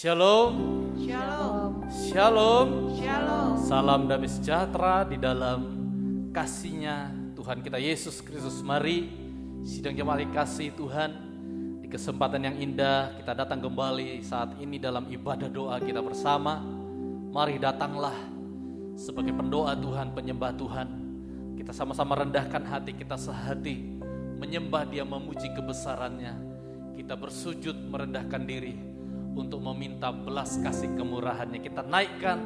Shalom, Shalom. shalom, Shalom. salam damai sejahtera di dalam kasih-Nya Tuhan kita Yesus Kristus. Mari sidang jemaat kasih Tuhan, di kesempatan yang indah kita datang kembali saat ini dalam ibadah doa kita bersama. Mari datanglah sebagai pendoa Tuhan, penyembah Tuhan. Kita sama-sama rendahkan hati kita sehati, menyembah Dia, memuji kebesaran-Nya. Kita bersujud merendahkan diri untuk meminta belas kasih kemurahan-Nya. Kita naikkan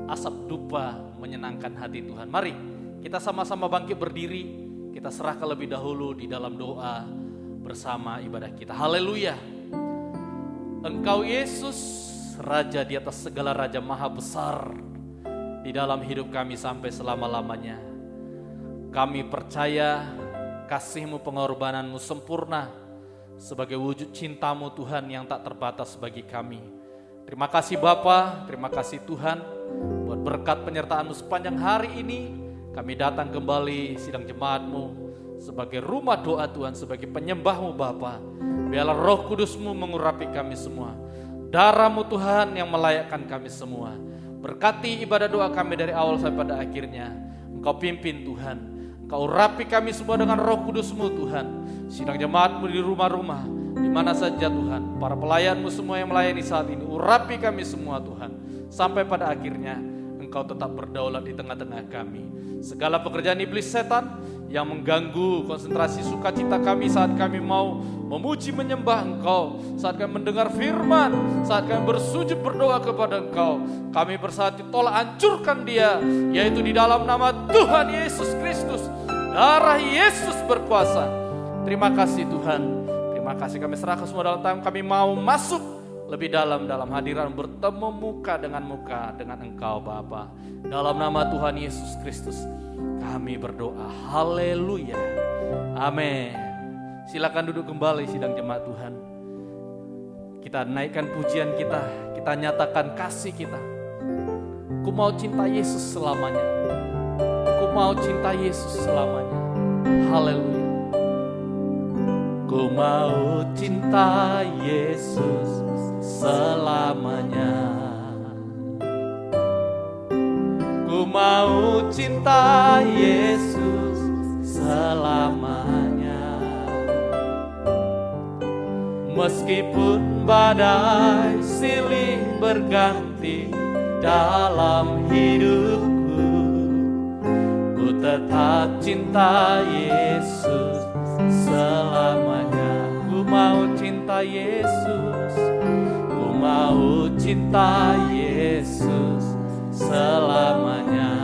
asap dupa menyenangkan hati Tuhan. Mari kita sama-sama bangkit berdiri. Kita serahkan lebih dahulu di dalam doa bersama ibadah kita. Haleluya. Engkau Yesus, Raja di atas segala raja, maha besar di dalam hidup kami sampai selama-lamanya. Kami percaya kasih-Mu, pengorbanan-Mu sempurna sebagai wujud cinta-Mu Tuhan yang tak terbatas bagi kami. Terima kasih Bapa, terima kasih Tuhan buat berkat penyertaan-Mu sepanjang hari ini. Kami datang kembali sidang jemaat-Mu sebagai rumah doa Tuhan, sebagai penyembah-Mu Bapa. Biarlah Roh Kudus-Mu mengurapi kami semua. Darah-Mu Tuhan yang melayakkan kami semua. Berkati ibadah doa kami dari awal sampai pada akhirnya. Engkau pimpin Tuhan, Engkau urapi kami semua dengan Roh Kudus-Mu Tuhan. Sidang jemaat-Mu di rumah-rumah, di mana saja Tuhan, para pelayan-Mu semua yang melayani saat ini, urapi kami semua Tuhan, sampai pada akhirnya Engkau tetap berdaulat di tengah-tengah kami. Segala pekerjaan iblis setan yang mengganggu konsentrasi sukacita kami saat kami mau memuji menyembah Engkau, saat kami mendengar firman, saat kami bersujud berdoa kepada Engkau, kami bersatu tolak, hancurkan dia, yaitu di dalam nama Tuhan Yesus Kristus. Darah Yesus berkuasa. Terima kasih Tuhan, terima kasih. Kami serahkan semua dalam tangan. Kami mau masuk lebih dalam hadiran, bertemu muka dengan Engkau Bapa. Dalam nama Tuhan Yesus Kristus kami berdoa. Haleluya, amin. Silakan duduk kembali sidang jemaat Tuhan. Kita naikkan pujian kita nyatakan kasih kita. Ku mau cinta Yesus selamanya. Ku mau cinta Yesus selamanya. Haleluya. Ku mau cinta Yesus selamanya. Ku mau cinta Yesus selamanya. Meskipun badai silih berganti dalam hidupku, ku tetap cinta Yesus selamanya. Ku mau cinta Yesus, ku mau cinta Yesus selamanya.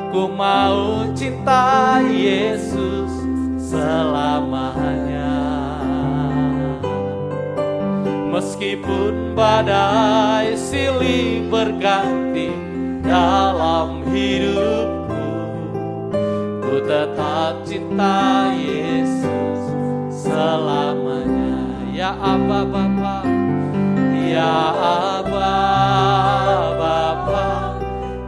Ku mau cinta Yesus selamanya. Meskipun badai silih berganti dalam hidupku, ku tetap cinta Yesus selamanya. Ya Aba Bapa, ya Aba Bapa,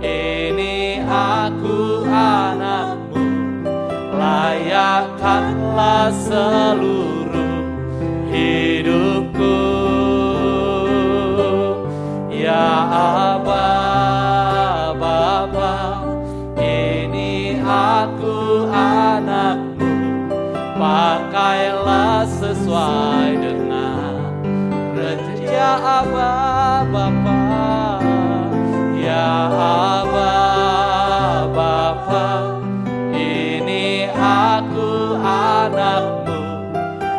ini aku anak-Mu, layakkanlah seluruh hidupku. Ya Aba Bapa, ini aku anak-Mu, pakailah sesuai dengan rencana. Ya Aba Bapa, ya Aba Bapa, ini aku anak-Mu,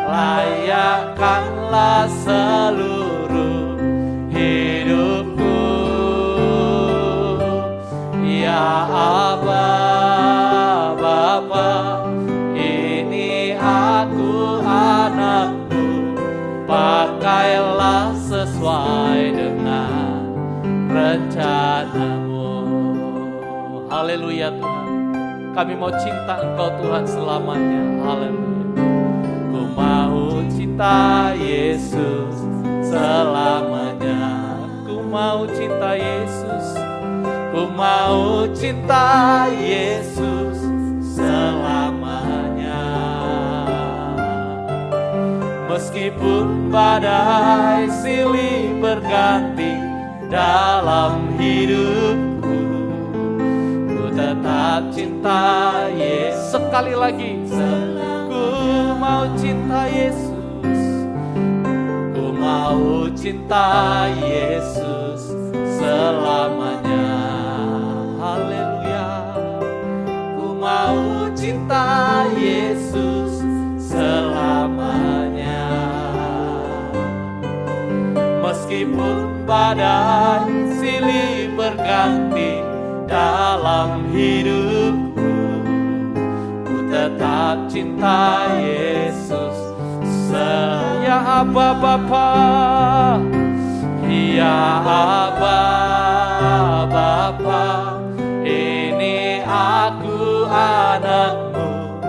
layakkanlah seluruh hidupku. Ya Aba Bapa, ini aku anak-Mu, pakailah sesuai dengan rencana-Mu. Haleluya Tuhan, kami mau cinta Engkau Tuhan selamanya. Haleluya. Ku mau cinta Yesus selamanya. Ku mau cinta Yesus, ku mau cinta Yesus selamanya. Meskipun badai silih berganti dalam hidupku, ku tetap cinta Yesus. Sekali lagi, ku mau cinta Yesus, ku mau cinta Yesus selamanya. Haleluya. Ku mau cinta Yesus selamanya. Meskipun badai silih berganti dalam hidupku, ku tetap cinta Yesus. Ya Aba Bapa, ya Aba Bapa, ini aku anakmu,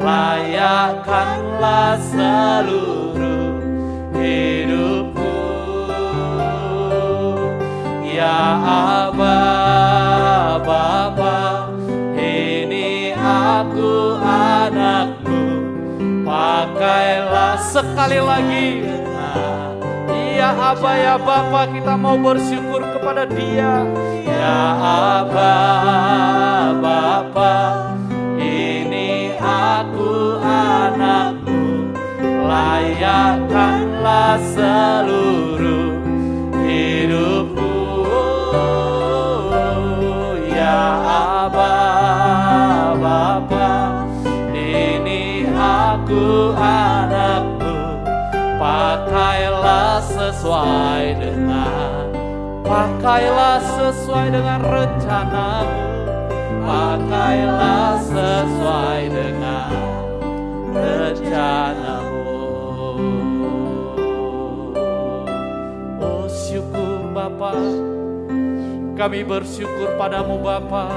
layakkanlah seluruh hidupku. Ya Aba Bapa, ini aku anakmu, pakailah. Sekali lagi, ya Aba ya Bapa, kita mau bersyukur kepada Dia. Ya Aba Bapa, ini aku anakmu, layakkanlah seluruh hidupku. Ya Aba Bapa, ini aku anakmu, pakailah sesuai dengan rencanamu, pakailah sesuai dengan rencanamu. Oh syukur Bapa, kami bersyukur padamu Bapa.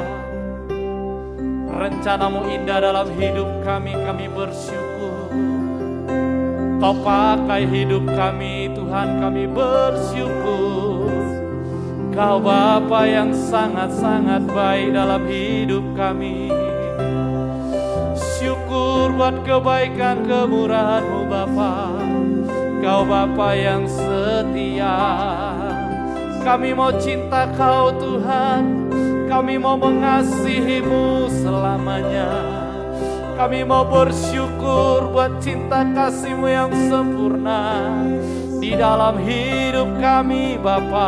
Rencanamu indah dalam hidup kami bersyukur. Kau pakai hidup kami Tuhan, kami bersyukur. Kau Bapa yang sangat-sangat baik dalam hidup kami. Syukur buat kebaikan kemurahan-Mu Bapa. Kau Bapa yang setia. Kami mau cinta Kau Tuhan, kami mau mengasihi-Mu selamanya. Kami mau bersyukur buat cinta kasih-Mu yang sempurna di dalam hidup kami Bapa.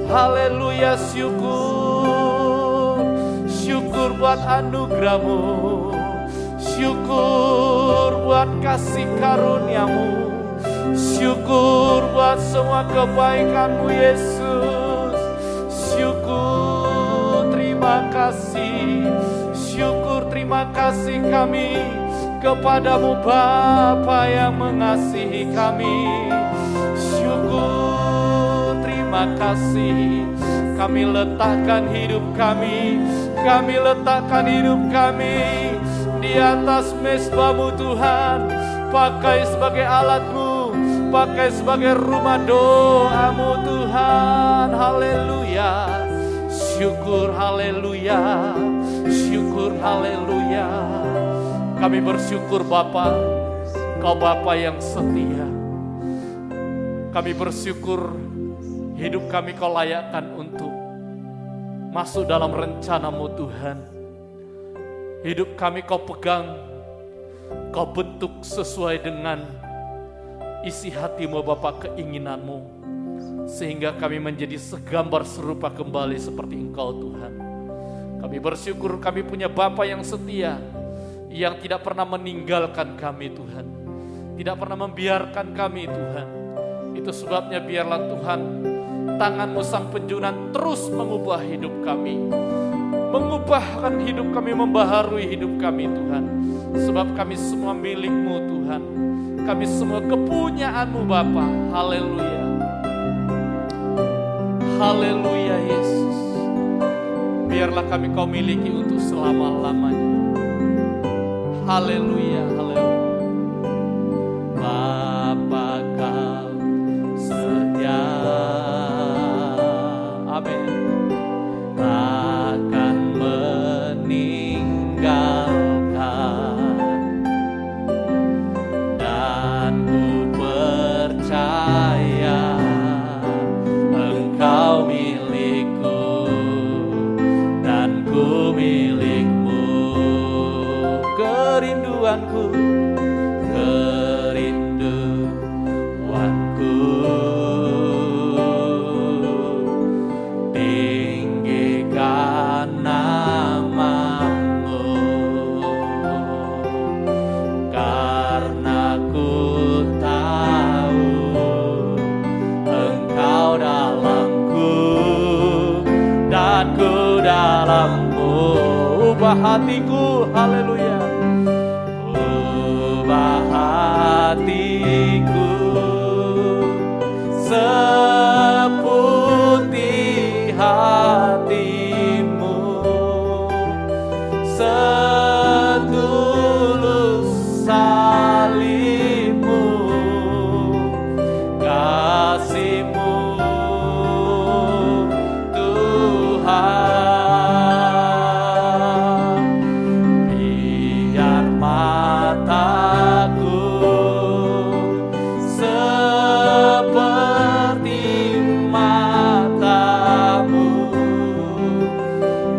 Haleluya, syukur. Syukur buat anugerah-Mu, syukur buat kasih karunia-Mu, syukur buat semua kebaikan-Mu Yesus. Syukur, terima kasih. Syukur, terima kasih kami kepadamu Bapa yang mengasihi kami. Syukur, terima kasih. Kami letakkan hidup kami letakkan hidup kami di atas mezbah-Mu Tuhan. Pakai sebagai alat-Mu, pakai sebagai rumah doa-Mu Tuhan. Haleluya. Syukur, haleluya. Syukur, haleluya. Kami bersyukur Bapa, Kau Bapa yang setia. Kami bersyukur hidup kami Kau layakkan untuk masuk dalam rencana-Mu Tuhan. Hidup kami Kau pegang, Kau bentuk sesuai dengan isi hati-Mu Bapa, keinginan-Mu, sehingga kami menjadi segambar serupa kembali seperti Engkau Tuhan. Kami bersyukur kami punya Bapa yang setia, yang tidak pernah meninggalkan kami Tuhan, tidak pernah membiarkan kami Tuhan. Itu sebabnya biarlah Tuhan tangan-Mu Sang Penjunan terus mengubah hidup kami, mengubahkan hidup kami, membaharui hidup kami Tuhan. Sebab kami semua milik-Mu Tuhan, kami semua kepunyaan-Mu Bapa. Haleluya. Haleluya Yesus. Biarlah kami Kau miliki untuk selama-lamanya. Haleluya, haleluya. Bapa Kau setia, amin, takkan meninggalkan, dan ubah hatiku, haleluya. Ubah hatiku seputih hatimu, setulus salibmu, kasihmu Tuhan. Biar mataku seperti matamu,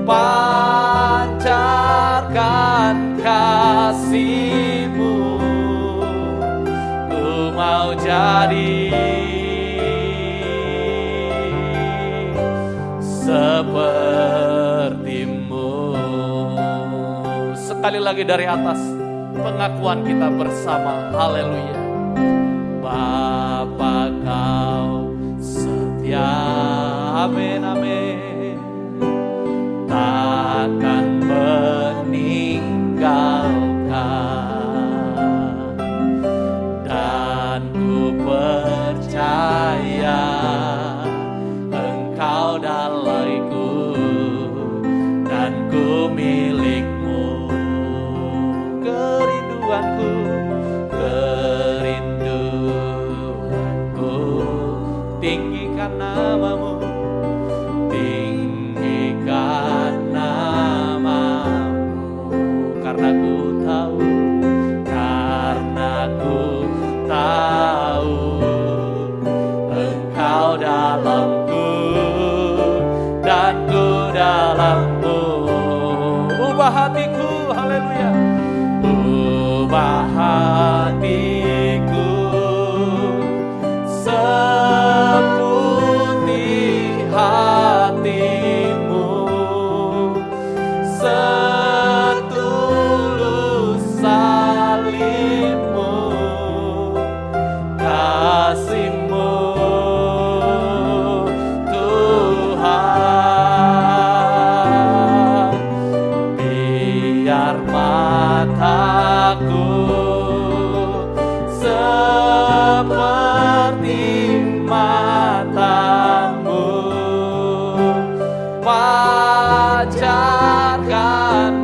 pancarkan kasihmu. Ku mau jadi sepertimu. Sekali lagi dari atas, pengakuan kita bersama, haleluya. Bapa kau setia, amin amin, takkan meninggalkan, dan ku percaya Engkau dalaiku dan ku milikmu. Kerinduanku tinggikan namamu, tinggikan namamu, karena ku tahu Engkau dalamku dan ku dalammu. Ubah hatiku, haleluya. Ubah hatiku seputih hatimu, setulus salibmu, kasihmu Tuhan. Biar mataku seperti matamu, pancarkan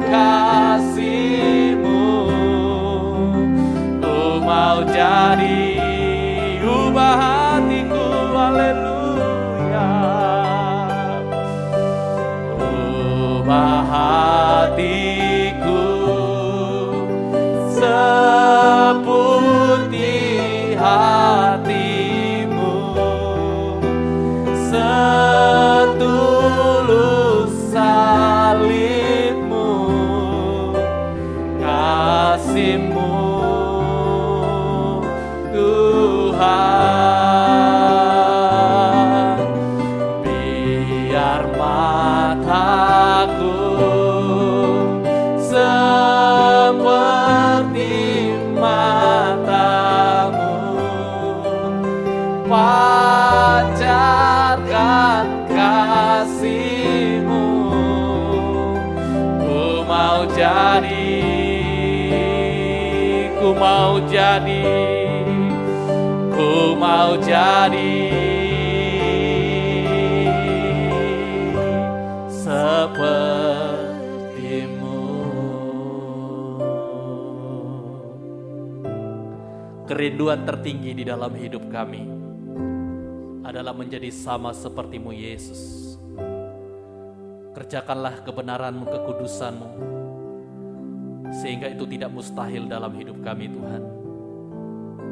kasihmu. Ku mau jadi, ubah hatiku, haleluya. Ubah hatiku seputih hatimu, setulus salibmu, kasihmu Tuhan. Biar mataku seperti matamu, pancarkan kasihmu. Ku mau jadi, ku mau jadi, ku mau jadi sepertimu. Kerinduan tertinggi di dalam hidup kami adalah menjadi sama sepertimu, Yesus. Kerjakanlah kebenaran-Mu, kekudusan-Mu, sehingga itu tidak mustahil dalam hidup kami, Tuhan.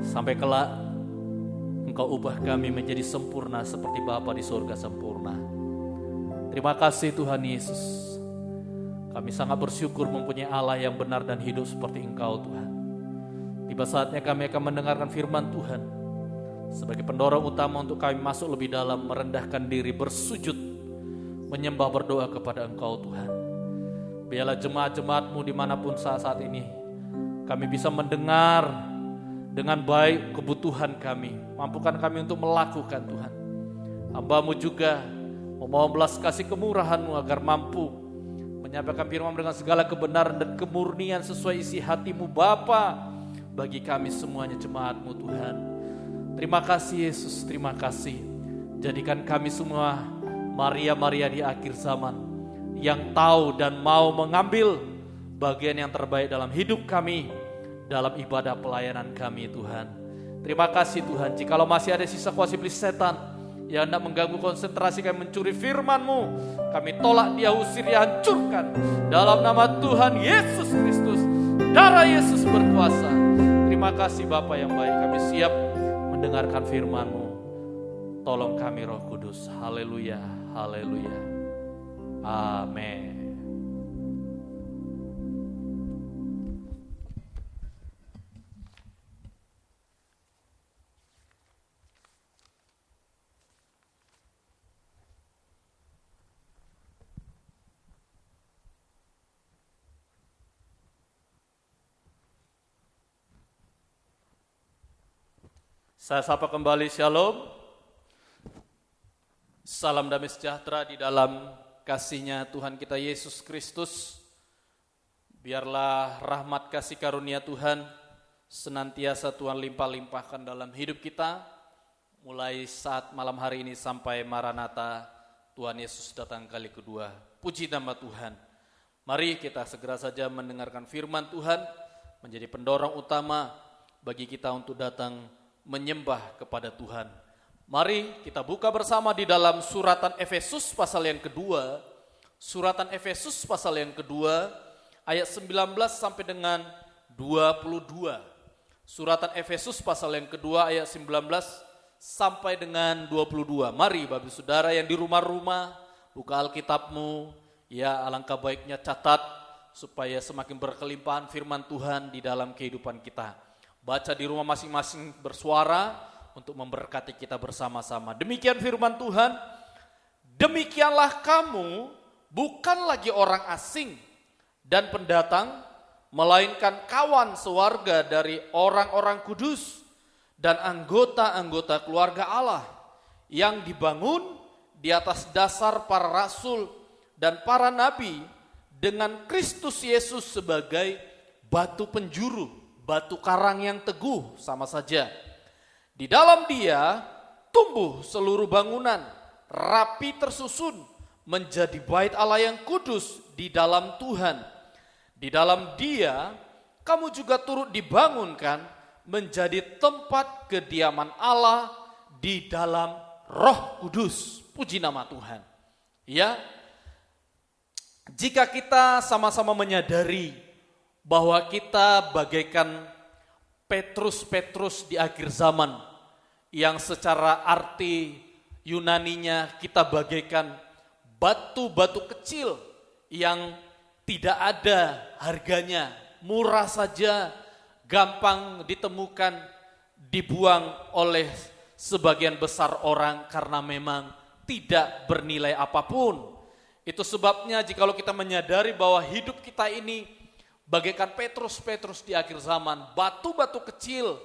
Sampai kelak Engkau ubah kami menjadi sempurna seperti Bapa di surga sempurna. Terima kasih Tuhan Yesus. Kami sangat bersyukur mempunyai Allah yang benar dan hidup seperti Engkau, Tuhan. Tiba saatnya kami akan mendengarkan firman Tuhan sebagai pendorong utama untuk kami masuk lebih dalam, merendahkan diri, bersujud, menyembah, berdoa kepada Engkau, Tuhan. Biarlah jemaat-jemaat-Mu dimanapun saat ini kami bisa mendengar dengan baik kebutuhan kami. Mampukan kami untuk melakukan, Tuhan. Hamba-Mu juga memohon belas kasih kemurahan-Mu agar mampu menyampaikan firman dengan segala kebenaran dan kemurnian sesuai isi hati-Mu Bapa bagi kami semuanya jemaat-Mu Tuhan. Terima kasih Yesus, terima kasih. Jadikan kami semua Maria-Maria di akhir zaman yang tahu dan mau mengambil bagian yang terbaik dalam hidup kami, dalam ibadah pelayanan kami Tuhan. Terima kasih Tuhan, jikalau masih ada sisa kuasa iblis setan yang hendak mengganggu konsentrasi kami mencuri firman-Mu, kami tolak dia, usir dia, hancurkan dalam nama Tuhan Yesus Kristus. Darah Yesus berkuasa. Terima kasih Bapa yang baik, kami siap mendengarkan firman-Mu. Tolong kami Roh Kudus. Haleluya, haleluya. Amin. Saya sapa kembali, Shalom. Salam damai sejahtera di dalam kasih-Nya Tuhan kita Yesus Kristus. Biarlah rahmat kasih karunia Tuhan senantiasa Tuhan limpah-limpahkan dalam hidup kita, mulai saat malam hari ini sampai Maranatha, Tuhan Yesus datang kali kedua. Puji nama Tuhan. Mari kita segera saja mendengarkan firman Tuhan, menjadi pendorong utama bagi kita untuk datang menyembah kepada Tuhan. Mari kita buka bersama di dalam suratan Efesus pasal yang kedua. Suratan Efesus pasal yang kedua ayat 19 sampai dengan 22. Suratan Efesus pasal yang kedua ayat 19 sampai dengan 22. Mari Bapak Saudara yang di rumah-rumah, buka Alkitabmu, ya alangkah baiknya catat supaya semakin berkelimpahan firman Tuhan di dalam kehidupan kita. Baca di rumah masing-masing bersuara untuk memberkati kita bersama-sama. Demikian firman Tuhan, demikianlah kamu bukan lagi orang asing dan pendatang, melainkan kawan sewarga dari orang-orang kudus dan anggota-anggota keluarga Allah yang dibangun di atas dasar para rasul dan para nabi dengan Kristus Yesus sebagai batu penjuru. Batu karang yang teguh sama saja. Di dalam Dia tumbuh seluruh bangunan, rapi tersusun menjadi bait Allah yang kudus di dalam Tuhan. Di dalam Dia kamu juga turut dibangunkan menjadi tempat kediaman Allah di dalam Roh Kudus. Puji nama Tuhan. Ya, jika kita sama-sama menyadari bahwa kita bagaikan Petrus-Petrus di akhir zaman, yang secara arti Yunaninya kita bagaikan batu-batu kecil yang tidak ada harganya, murah saja, gampang ditemukan, dibuang oleh sebagian besar orang karena memang tidak bernilai apapun. Itu sebabnya jikalau kita menyadari bahwa hidup kita ini bagaikan Petrus-Petrus di akhir zaman, batu-batu kecil,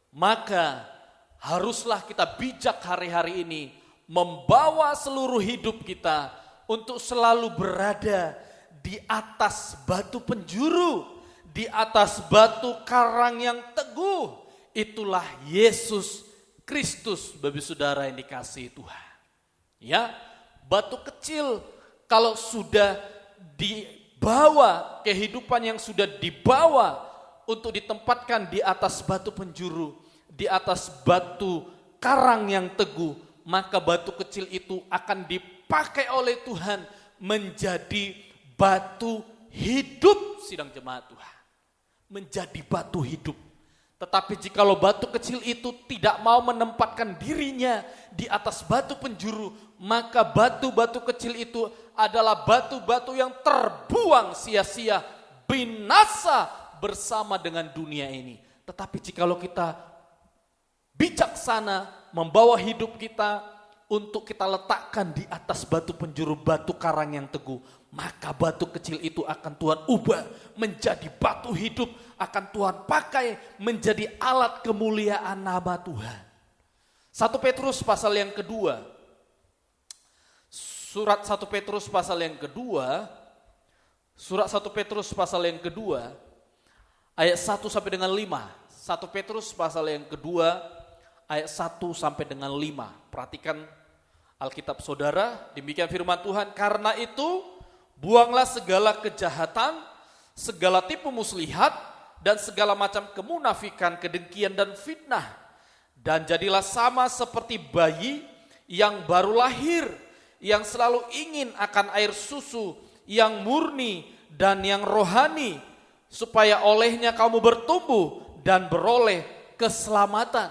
maka haruslah kita bijak hari-hari ini membawa seluruh hidup kita untuk selalu berada di atas batu penjuru, di atas batu karang yang teguh. Itulah Yesus Kristus, Bapak Saudara yang dikasihi Tuhan. Ya, batu kecil kalau sudah dibawa, kehidupan yang sudah dibawa untuk ditempatkan di atas batu penjuru, di atas batu karang yang teguh, maka batu kecil itu akan dipakai oleh Tuhan menjadi batu hidup. Sidang jemaat Tuhan, menjadi batu hidup. Tetapi jikalau batu kecil itu tidak mau menempatkan dirinya di atas batu penjuru, maka batu-batu kecil itu adalah batu-batu yang terbuang sia-sia, binasa bersama dengan dunia ini. Tetapi jikalau kita bijaksana membawa hidup kita untuk kita letakkan di atas batu penjuru, batu karang yang teguh, maka batu kecil itu akan Tuhan ubah menjadi batu hidup, akan Tuhan pakai menjadi alat kemuliaan nama Tuhan. 1 Petrus pasal yang kedua, surat 1 Petrus pasal yang kedua, Surat 1 Petrus pasal yang kedua, ayat 1 sampai dengan 5. 1 Petrus pasal yang kedua, ayat 1 sampai dengan 5. Perhatikan Alkitab saudara, demikian firman Tuhan. Karena itu, buanglah segala kejahatan, segala tipu muslihat, dan segala macam kemunafikan, kedengkian, dan fitnah. Dan jadilah sama seperti bayi yang baru lahir, yang selalu ingin akan air susu yang murni dan yang rohani, supaya olehnya kamu bertumbuh dan beroleh keselamatan.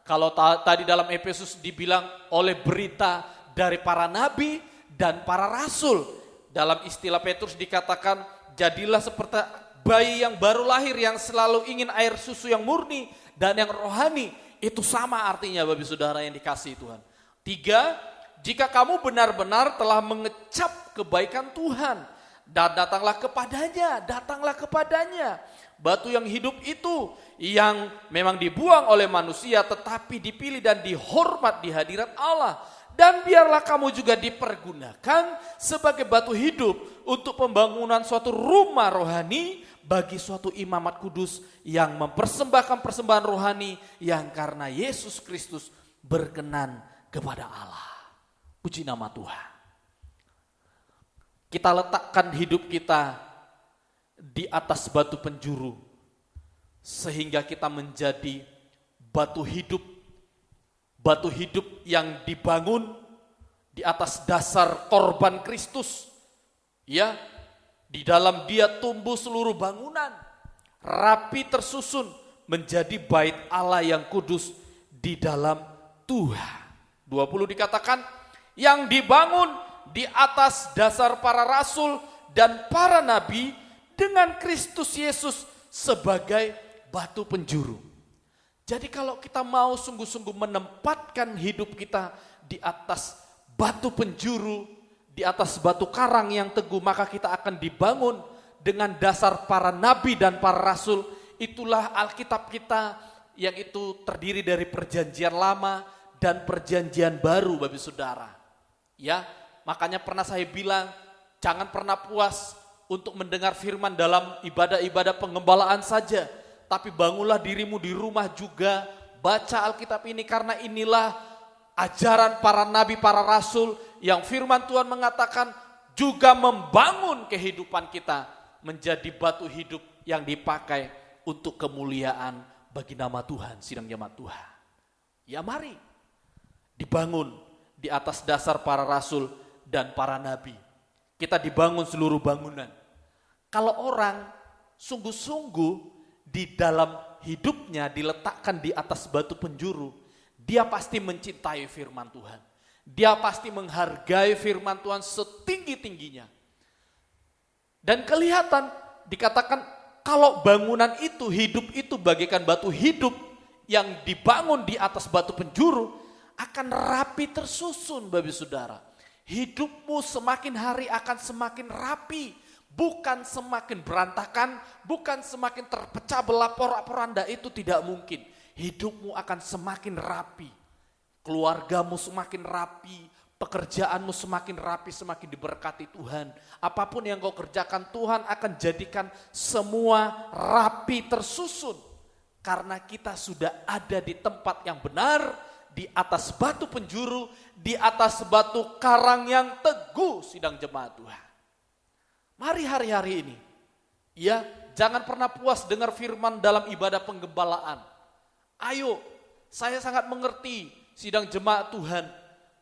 Kalau tadi dalam Efesus dibilang oleh berita dari para nabi dan para rasul. Dalam istilah Petrus dikatakan, jadilah seperti bayi yang baru lahir yang selalu ingin air susu yang murni dan yang rohani. Itu sama artinya Bapak Saudara yang dikasihi Tuhan. 3, jika kamu benar-benar telah mengecap kebaikan Tuhan dan datanglah kepadanya. Batu yang hidup itu yang memang dibuang oleh manusia tetapi dipilih dan dihormat di hadirat Allah. Dan biarlah kamu juga dipergunakan sebagai batu hidup untuk pembangunan suatu rumah rohani bagi suatu imamat kudus yang mempersembahkan persembahan rohani yang karena Yesus Kristus berkenan kepada Allah. Puji nama Tuhan. Kita letakkan hidup kita di atas batu penjuru sehingga kita menjadi batu hidup yang dibangun di atas dasar korban Kristus. Ya, di dalam Dia tumbuh seluruh bangunan, rapi tersusun menjadi bait Allah yang kudus di dalam Tuhan. 20 dikatakan, yang dibangun di atas dasar para rasul dan para nabi dengan Kristus Yesus sebagai batu penjuru. Jadi kalau kita mau sungguh-sungguh menempatkan hidup kita di atas batu penjuru, di atas batu karang yang teguh, maka kita akan dibangun dengan dasar para nabi dan para rasul. Itulah Alkitab kita yang itu terdiri dari perjanjian lama dan perjanjian baru Bapak Saudara. Ya, makanya pernah saya bilang, jangan pernah puas untuk mendengar firman dalam ibadah-ibadah pengembalaan saja. Tapi bangunlah dirimu di rumah juga, baca Alkitab ini karena inilah ajaran para nabi, para rasul yang firman Tuhan mengatakan juga membangun kehidupan kita menjadi batu hidup yang dipakai untuk kemuliaan bagi nama Tuhan, sidang jemaat Tuhan. Ya mari dibangun di atas dasar para rasul dan para nabi. Kita dibangun seluruh bangunan. Kalau orang sungguh-sungguh di dalam hidupnya diletakkan di atas batu penjuru, dia pasti mencintai firman Tuhan. Dia pasti menghargai firman Tuhan setinggi-tingginya. Dan kelihatan dikatakan kalau bangunan itu, hidup itu bagaikan batu hidup yang dibangun di atas batu penjuru, akan rapi tersusun Bapak Saudara. Hidupmu semakin hari akan semakin rapi. Bukan semakin berantakan, bukan semakin terpecah belah porak-poranda, itu tidak mungkin. Hidupmu akan semakin rapi, keluargamu semakin rapi, pekerjaanmu semakin rapi, semakin diberkati Tuhan. Apapun yang kau kerjakan, Tuhan akan jadikan semua rapi tersusun. Karena kita sudah ada di tempat yang benar, di atas batu penjuru, di atas batu karang yang teguh, sidang jemaat Tuhan. Mari hari-hari ini, ya, jangan pernah puas dengar firman dalam ibadah penggembalaan. Ayo, saya sangat mengerti sidang jemaat Tuhan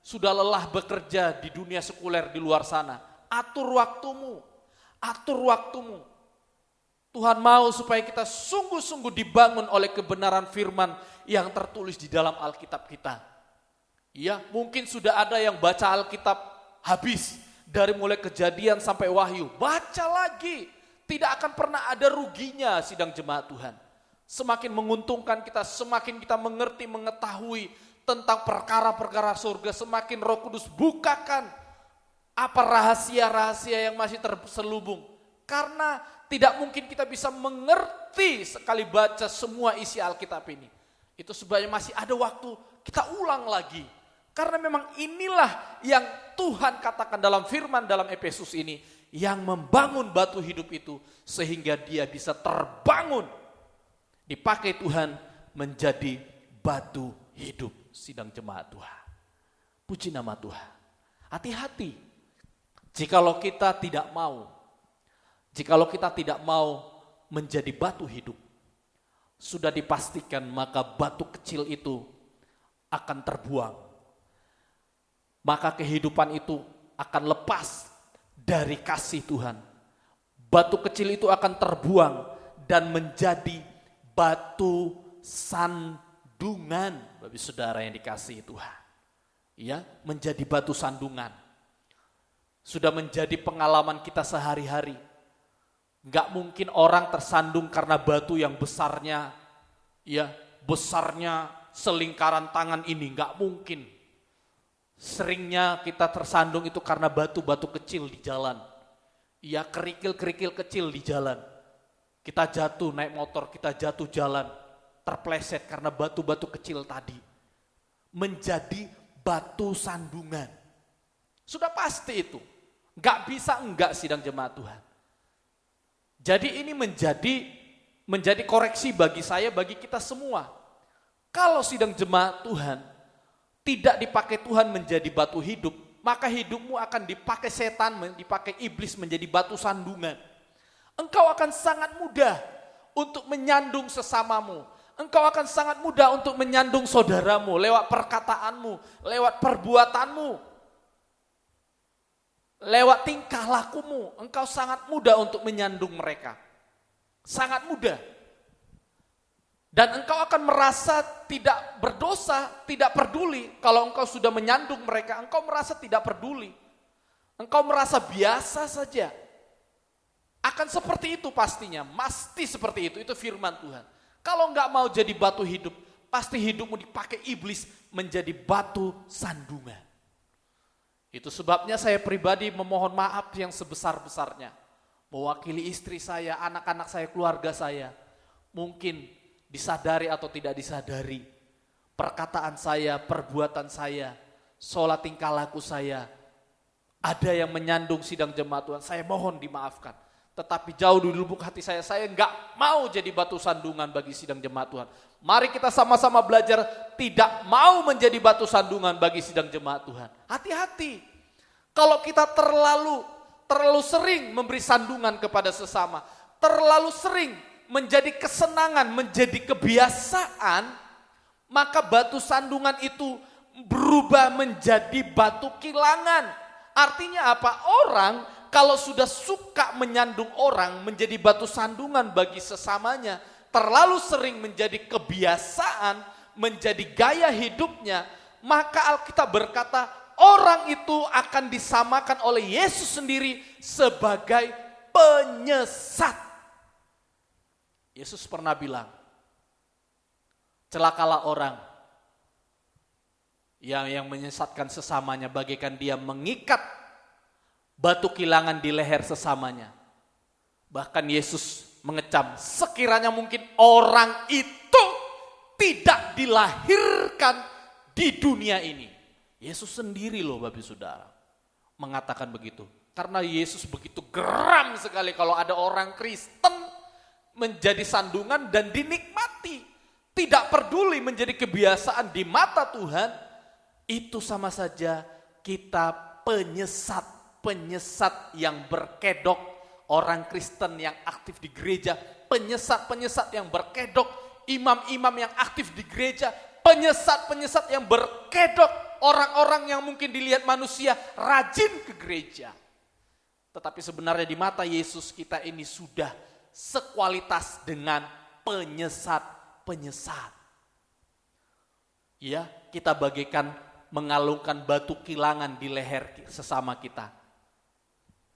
sudah lelah bekerja di dunia sekuler di luar sana. Atur waktumu, atur waktumu. Tuhan mau supaya kita sungguh-sungguh dibangun oleh kebenaran firman yang tertulis di dalam Alkitab kita. Ya, mungkin sudah ada yang baca Alkitab habis. Dari mulai Kejadian sampai Wahyu, baca lagi. Tidak akan pernah ada ruginya sidang jemaat Tuhan. Semakin menguntungkan kita, semakin kita mengerti, mengetahui tentang perkara-perkara surga, semakin Roh Kudus bukakan apa rahasia-rahasia yang masih terselubung. Karena tidak mungkin kita bisa mengerti sekali baca semua isi Alkitab ini. Itu sebabnya masih ada waktu kita ulang lagi. Karena memang inilah yang Tuhan katakan dalam firman dalam Efesus ini. yang membangun batu hidup itu sehingga dia bisa terbangun. Dipakai Tuhan menjadi batu hidup sidang jemaat Tuhan. Puji nama Tuhan. Hati-hati. Jikalau kita tidak mau menjadi batu hidup, sudah dipastikan maka batu kecil itu akan terbuang. Maka kehidupan itu akan lepas dari kasih Tuhan. Batu kecil itu akan terbuang dan menjadi batu sandungan. Bagi saudara yang dikasihi Tuhan. Ya, menjadi batu sandungan. Sudah menjadi pengalaman kita sehari-hari. Gak mungkin orang tersandung karena batu yang besarnya, ya besarnya selingkaran tangan ini, gak mungkin. Seringnya kita tersandung itu karena batu-batu kecil di jalan. Ya kerikil-kerikil kecil di jalan. Kita jatuh naik motor, kita jatuh jalan, terpleset karena batu-batu kecil tadi. Menjadi batu sandungan. Sudah pasti itu. Gak bisa enggak sidang jemaat Tuhan. Jadi ini menjadi koreksi bagi saya, bagi kita semua. Kalau sidang jemaat Tuhan tidak dipakai Tuhan menjadi batu hidup, maka hidupmu akan dipakai setan, dipakai iblis menjadi batu sandungan. Engkau akan sangat mudah untuk menyandung sesamamu. Engkau akan sangat mudah untuk menyandung saudaramu lewat perkataanmu, lewat perbuatanmu. Lewat tingkah lakumu, engkau sangat mudah untuk menyandung mereka. Sangat mudah. Dan engkau akan merasa tidak berdosa, tidak peduli. Kalau engkau sudah menyandung mereka, engkau merasa tidak peduli. Engkau merasa biasa saja. Akan seperti itu pastinya, pasti seperti itu firman Tuhan. Kalau enggak mau jadi batu hidup, pasti hidupmu dipakai iblis menjadi batu sandungan. Itu sebabnya saya pribadi memohon maaf yang sebesar-besarnya. Mewakili istri saya, anak-anak saya, keluarga saya. Mungkin disadari atau tidak disadari. Perkataan saya, perbuatan saya, sholat tingkah laku saya. Ada yang menyandung sidang jemaat Tuhan, saya mohon dimaafkan. Tetapi jauh di lubuk hati saya enggak mau jadi batu sandungan bagi sidang jemaat Tuhan. Mari kita sama-sama belajar tidak mau menjadi batu sandungan bagi sidang jemaat Tuhan. Hati-hati. Kalau kita terlalu sering memberi sandungan kepada sesama, terlalu sering menjadi kesenangan, menjadi kebiasaan, maka batu sandungan itu berubah menjadi batu kilangan. Artinya apa? Orang kalau sudah suka menyandung orang menjadi batu sandungan bagi sesamanya, terlalu sering menjadi kebiasaan, menjadi gaya hidupnya, maka Alkitab berkata orang itu akan disamakan oleh Yesus sendiri sebagai penyesat. Yesus pernah bilang, celakalah orang yang menyesatkan sesamanya bagaikan dia mengikat batu kilangan di leher sesamanya. Bahkan Yesus mengecam, sekiranya mungkin orang itu tidak dilahirkan di dunia ini. Yesus sendiri loh Bapak Saudara mengatakan begitu. Karena Yesus begitu geram sekali kalau ada orang Kristen menjadi sandungan dan dinikmati. Tidak peduli menjadi kebiasaan di mata Tuhan, itu sama saja kita penyesat yang berkedok, orang Kristen yang aktif di gereja, penyesat yang berkedok, imam-imam yang aktif di gereja, penyesat yang berkedok, orang-orang yang mungkin dilihat manusia rajin ke gereja. Tetapi sebenarnya di mata Yesus kita ini sudah sekualitas dengan penyesat. Ya, kita bagaikan mengalungkan batu kilangan di leher sesama kita.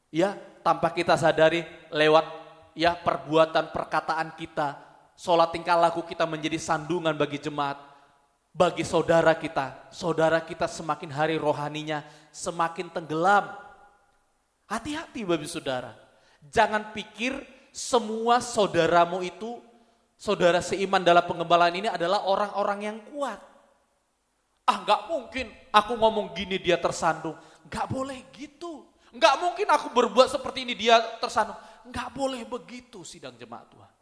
Ya, tanpa kita sadari lewat ya perbuatan perkataan kita, sholat tingkah laku kita menjadi sandungan bagi jemaat, bagi saudara kita. Saudara kita semakin hari rohaninya semakin tenggelam. Hati-hati Bapak Saudara. Jangan pikir semua saudaramu itu, saudara seiman dalam pengembalaan ini adalah orang-orang yang kuat. Gak mungkin aku ngomong gini dia tersandung. Gak boleh gitu. Enggak mungkin aku berbuat seperti ini dia tersandung. Enggak boleh begitu sidang jemaat Tuhan.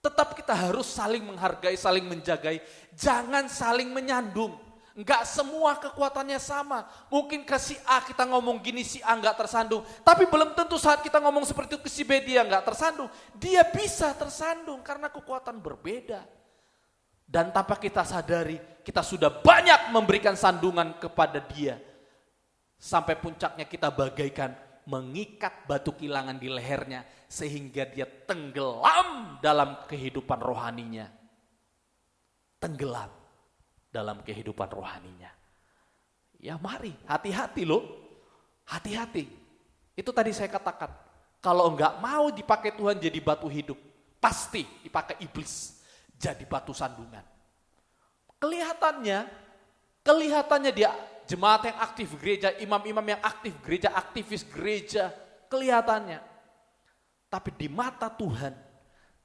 Tetap kita harus saling menghargai, saling menjagai. Jangan saling menyandung. Enggak semua kekuatannya sama. Mungkin ke si A kita ngomong gini, si A enggak tersandung. Tapi belum tentu saat kita ngomong seperti itu ke si B dia enggak tersandung. Dia bisa tersandung karena kekuatan berbeda. Dan tanpa kita sadari, kita sudah banyak memberikan sandungan kepada dia. Sampai puncaknya kita bagaikan mengikat batu kilangan di lehernya. Sehingga dia tenggelam dalam kehidupan rohaninya. Tenggelam dalam kehidupan rohaninya. Ya mari, hati-hati loh. Hati-hati. Itu tadi saya katakan. Kalau enggak mau dipakai Tuhan jadi batu hidup, pasti dipakai iblis jadi batu sandungan. Kelihatannya dia jemaat yang aktif gereja, imam-imam yang aktif gereja, aktivis gereja, kelihatannya. Tapi di mata Tuhan,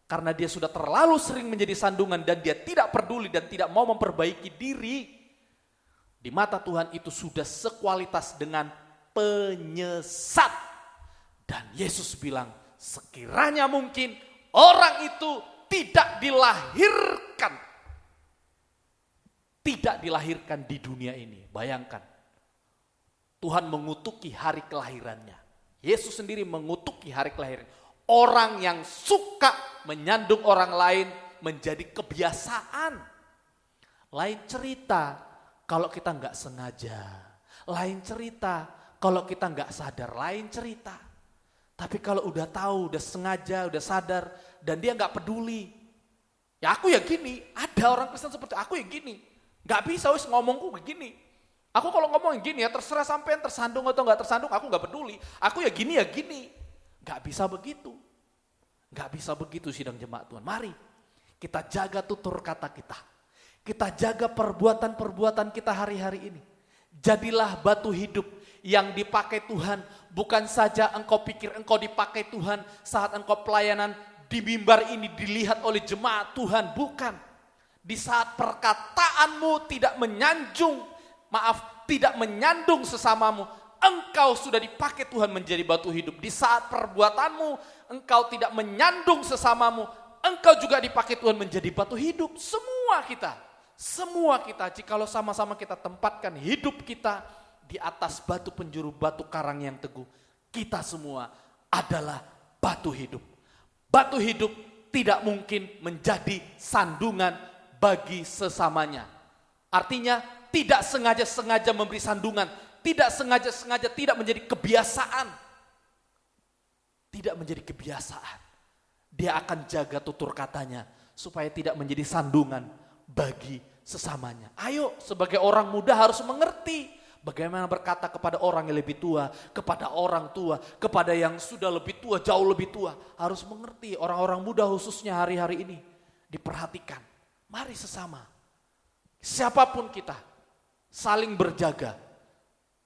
karena dia sudah terlalu sering menjadi sandungan dan dia tidak peduli dan tidak mau memperbaiki diri. Di mata Tuhan itu sudah sekualitas dengan penyesat. Dan Yesus bilang, sekiranya mungkin orang itu tidak dilahirkan. Tidak dilahirkan di dunia ini. Bayangkan, Tuhan mengutuki hari kelahirannya. Yesus sendiri mengutuki hari kelahirannya. Orang yang suka menyandung orang lain menjadi kebiasaan. Lain cerita kalau kita nggak sengaja. Lain cerita kalau kita nggak sadar. Lain cerita. Tapi kalau udah tahu, udah sengaja, udah sadar, dan dia nggak peduli. Ya aku ya gini, ada orang Kristen seperti aku ya gini. Nggak bisa wis ngomongku begini. Aku kalau ngomong gini ya terserah sampean tersandung atau nggak tersandung, aku nggak peduli. Aku ya gini. Gak bisa begitu. Gak bisa begitu sidang jemaat Tuhan. Mari kita jaga tutur kata kita. Kita jaga perbuatan-perbuatan kita hari-hari ini. Jadilah batu hidup yang dipakai Tuhan. Bukan saja engkau pikir engkau dipakai Tuhan saat engkau pelayanan di mimbar ini dilihat oleh jemaat Tuhan. Bukan. Di saat perkataanmu tidak tidak menyandung sesamamu. Engkau sudah dipakai Tuhan menjadi batu hidup. Di saat perbuatanmu, engkau tidak menyandung sesamamu, engkau juga dipakai Tuhan menjadi batu hidup. Semua kita, jikalau sama-sama kita tempatkan hidup kita di atas batu penjuru, batu karang yang teguh, kita semua adalah batu hidup. Batu hidup tidak mungkin menjadi sandungan bagi sesamanya. Artinya tidak sengaja-sengaja memberi sandungan, tidak sengaja-sengaja, tidak menjadi kebiasaan. Tidak menjadi kebiasaan. Dia akan jaga tutur katanya supaya tidak menjadi sandungan bagi sesamanya. Ayo sebagai orang muda harus mengerti bagaimana berkata kepada orang yang lebih tua, kepada orang tua, kepada yang sudah lebih tua, jauh lebih tua. Harus mengerti, orang-orang muda khususnya hari-hari ini. Diperhatikan, mari sesama. Siapapun kita, saling berjaga.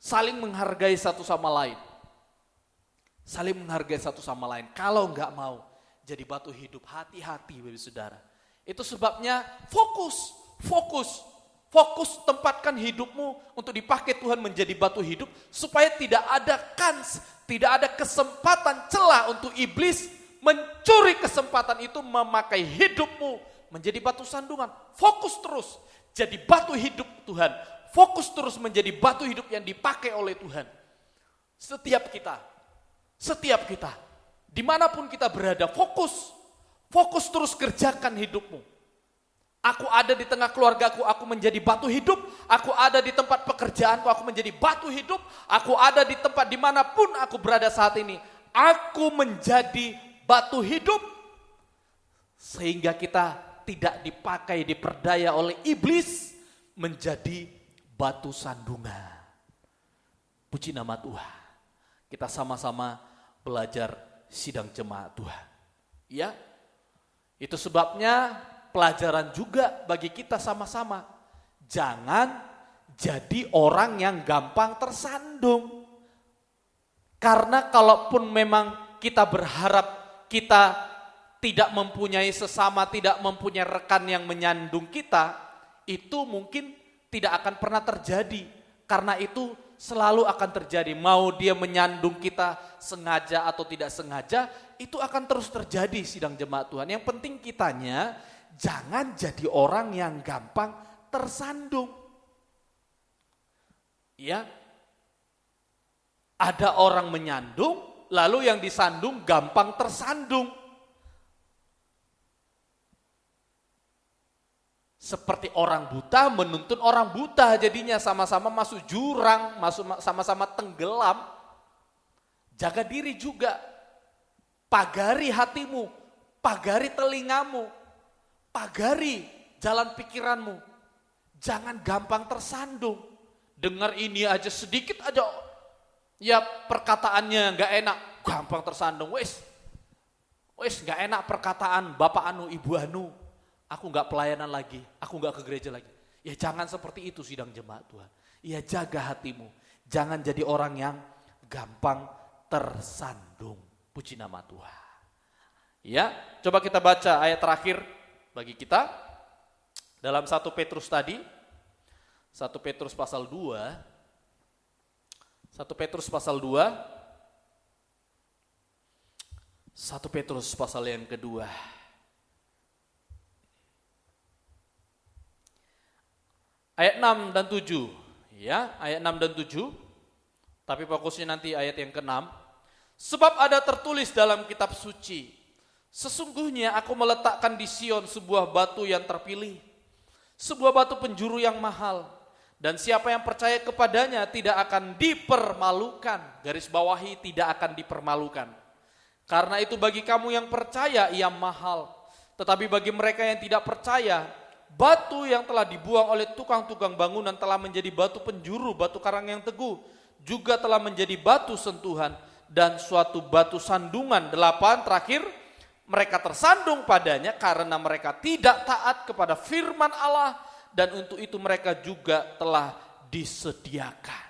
Saling menghargai satu sama lain. Saling menghargai satu sama lain. Kalau enggak mau jadi batu hidup, hati-hati Bapak Saudara. Itu sebabnya fokus tempatkan hidupmu untuk dipakai Tuhan menjadi batu hidup. Supaya tidak ada tidak ada kesempatan celah untuk iblis mencuri kesempatan itu memakai hidupmu menjadi batu sandungan. Fokus terus jadi batu hidup Tuhan. Fokus terus menjadi batu hidup yang dipakai oleh Tuhan. Setiap kita, dimanapun kita berada, fokus terus kerjakan hidupmu. Aku ada di tengah keluargaku, aku menjadi batu hidup. Aku ada di tempat pekerjaanku, aku menjadi batu hidup. Aku ada di tempat dimanapun aku berada saat ini, aku menjadi batu hidup. Sehingga kita tidak diperdaya oleh iblis menjadi batu sandungan. Puji nama Tuhan. Kita sama-sama belajar sidang jemaat Tuhan. Ya, itu sebabnya pelajaran juga bagi kita sama-sama. Jangan jadi orang yang gampang tersandung. Karena kalaupun memang kita berharap kita tidak mempunyai sesama, tidak mempunyai rekan yang menyandung kita, itu mungkin tidak akan pernah terjadi. Karena itu selalu akan terjadi. Mau dia menyandung kita sengaja atau tidak sengaja, itu akan terus terjadi sidang jemaat Tuhan. Yang penting kitanya jangan jadi orang yang gampang tersandung. Ya, ada orang menyandung, lalu yang disandung gampang tersandung. Seperti orang buta menuntun orang buta, jadinya sama-sama masuk jurang, sama-sama tenggelam. Jaga diri juga, pagari hatimu, pagari telingamu, pagari jalan pikiranmu. Jangan gampang tersandung. Dengar ini aja sedikit aja, ya perkataannya gak enak, gampang tersandung. Wes gak enak perkataan bapak anu, ibu anu. Aku gak pelayanan lagi, aku gak ke gereja lagi. Ya jangan seperti itu sidang jemaat Tuhan. Ya jaga hatimu, jangan jadi orang yang gampang tersandung. Puji nama Tuhan. Ya, coba kita baca ayat terakhir bagi kita. Dalam 1 Petrus tadi, 1 Petrus pasal 2, 1 Petrus pasal 2, 1 Petrus pasal yang kedua. Ayat 6 dan 7, ya, ayat 6 dan 7, tapi fokusnya nanti ayat yang ke-6. Sebab ada tertulis dalam kitab suci, sesungguhnya aku meletakkan di Sion sebuah batu yang terpilih, sebuah batu penjuru yang mahal, dan siapa yang percaya kepadanya tidak akan dipermalukan. Garis bawahi, tidak akan dipermalukan. Karena itu bagi kamu yang percaya ia mahal, tetapi bagi mereka yang tidak percaya, batu yang telah dibuang oleh tukang-tukang bangunan telah menjadi batu penjuru, batu karang yang teguh, juga telah menjadi batu sentuhan dan suatu batu sandungan. 8 terakhir, mereka tersandung padanya karena mereka tidak taat kepada firman Allah, dan untuk itu mereka juga telah disediakan.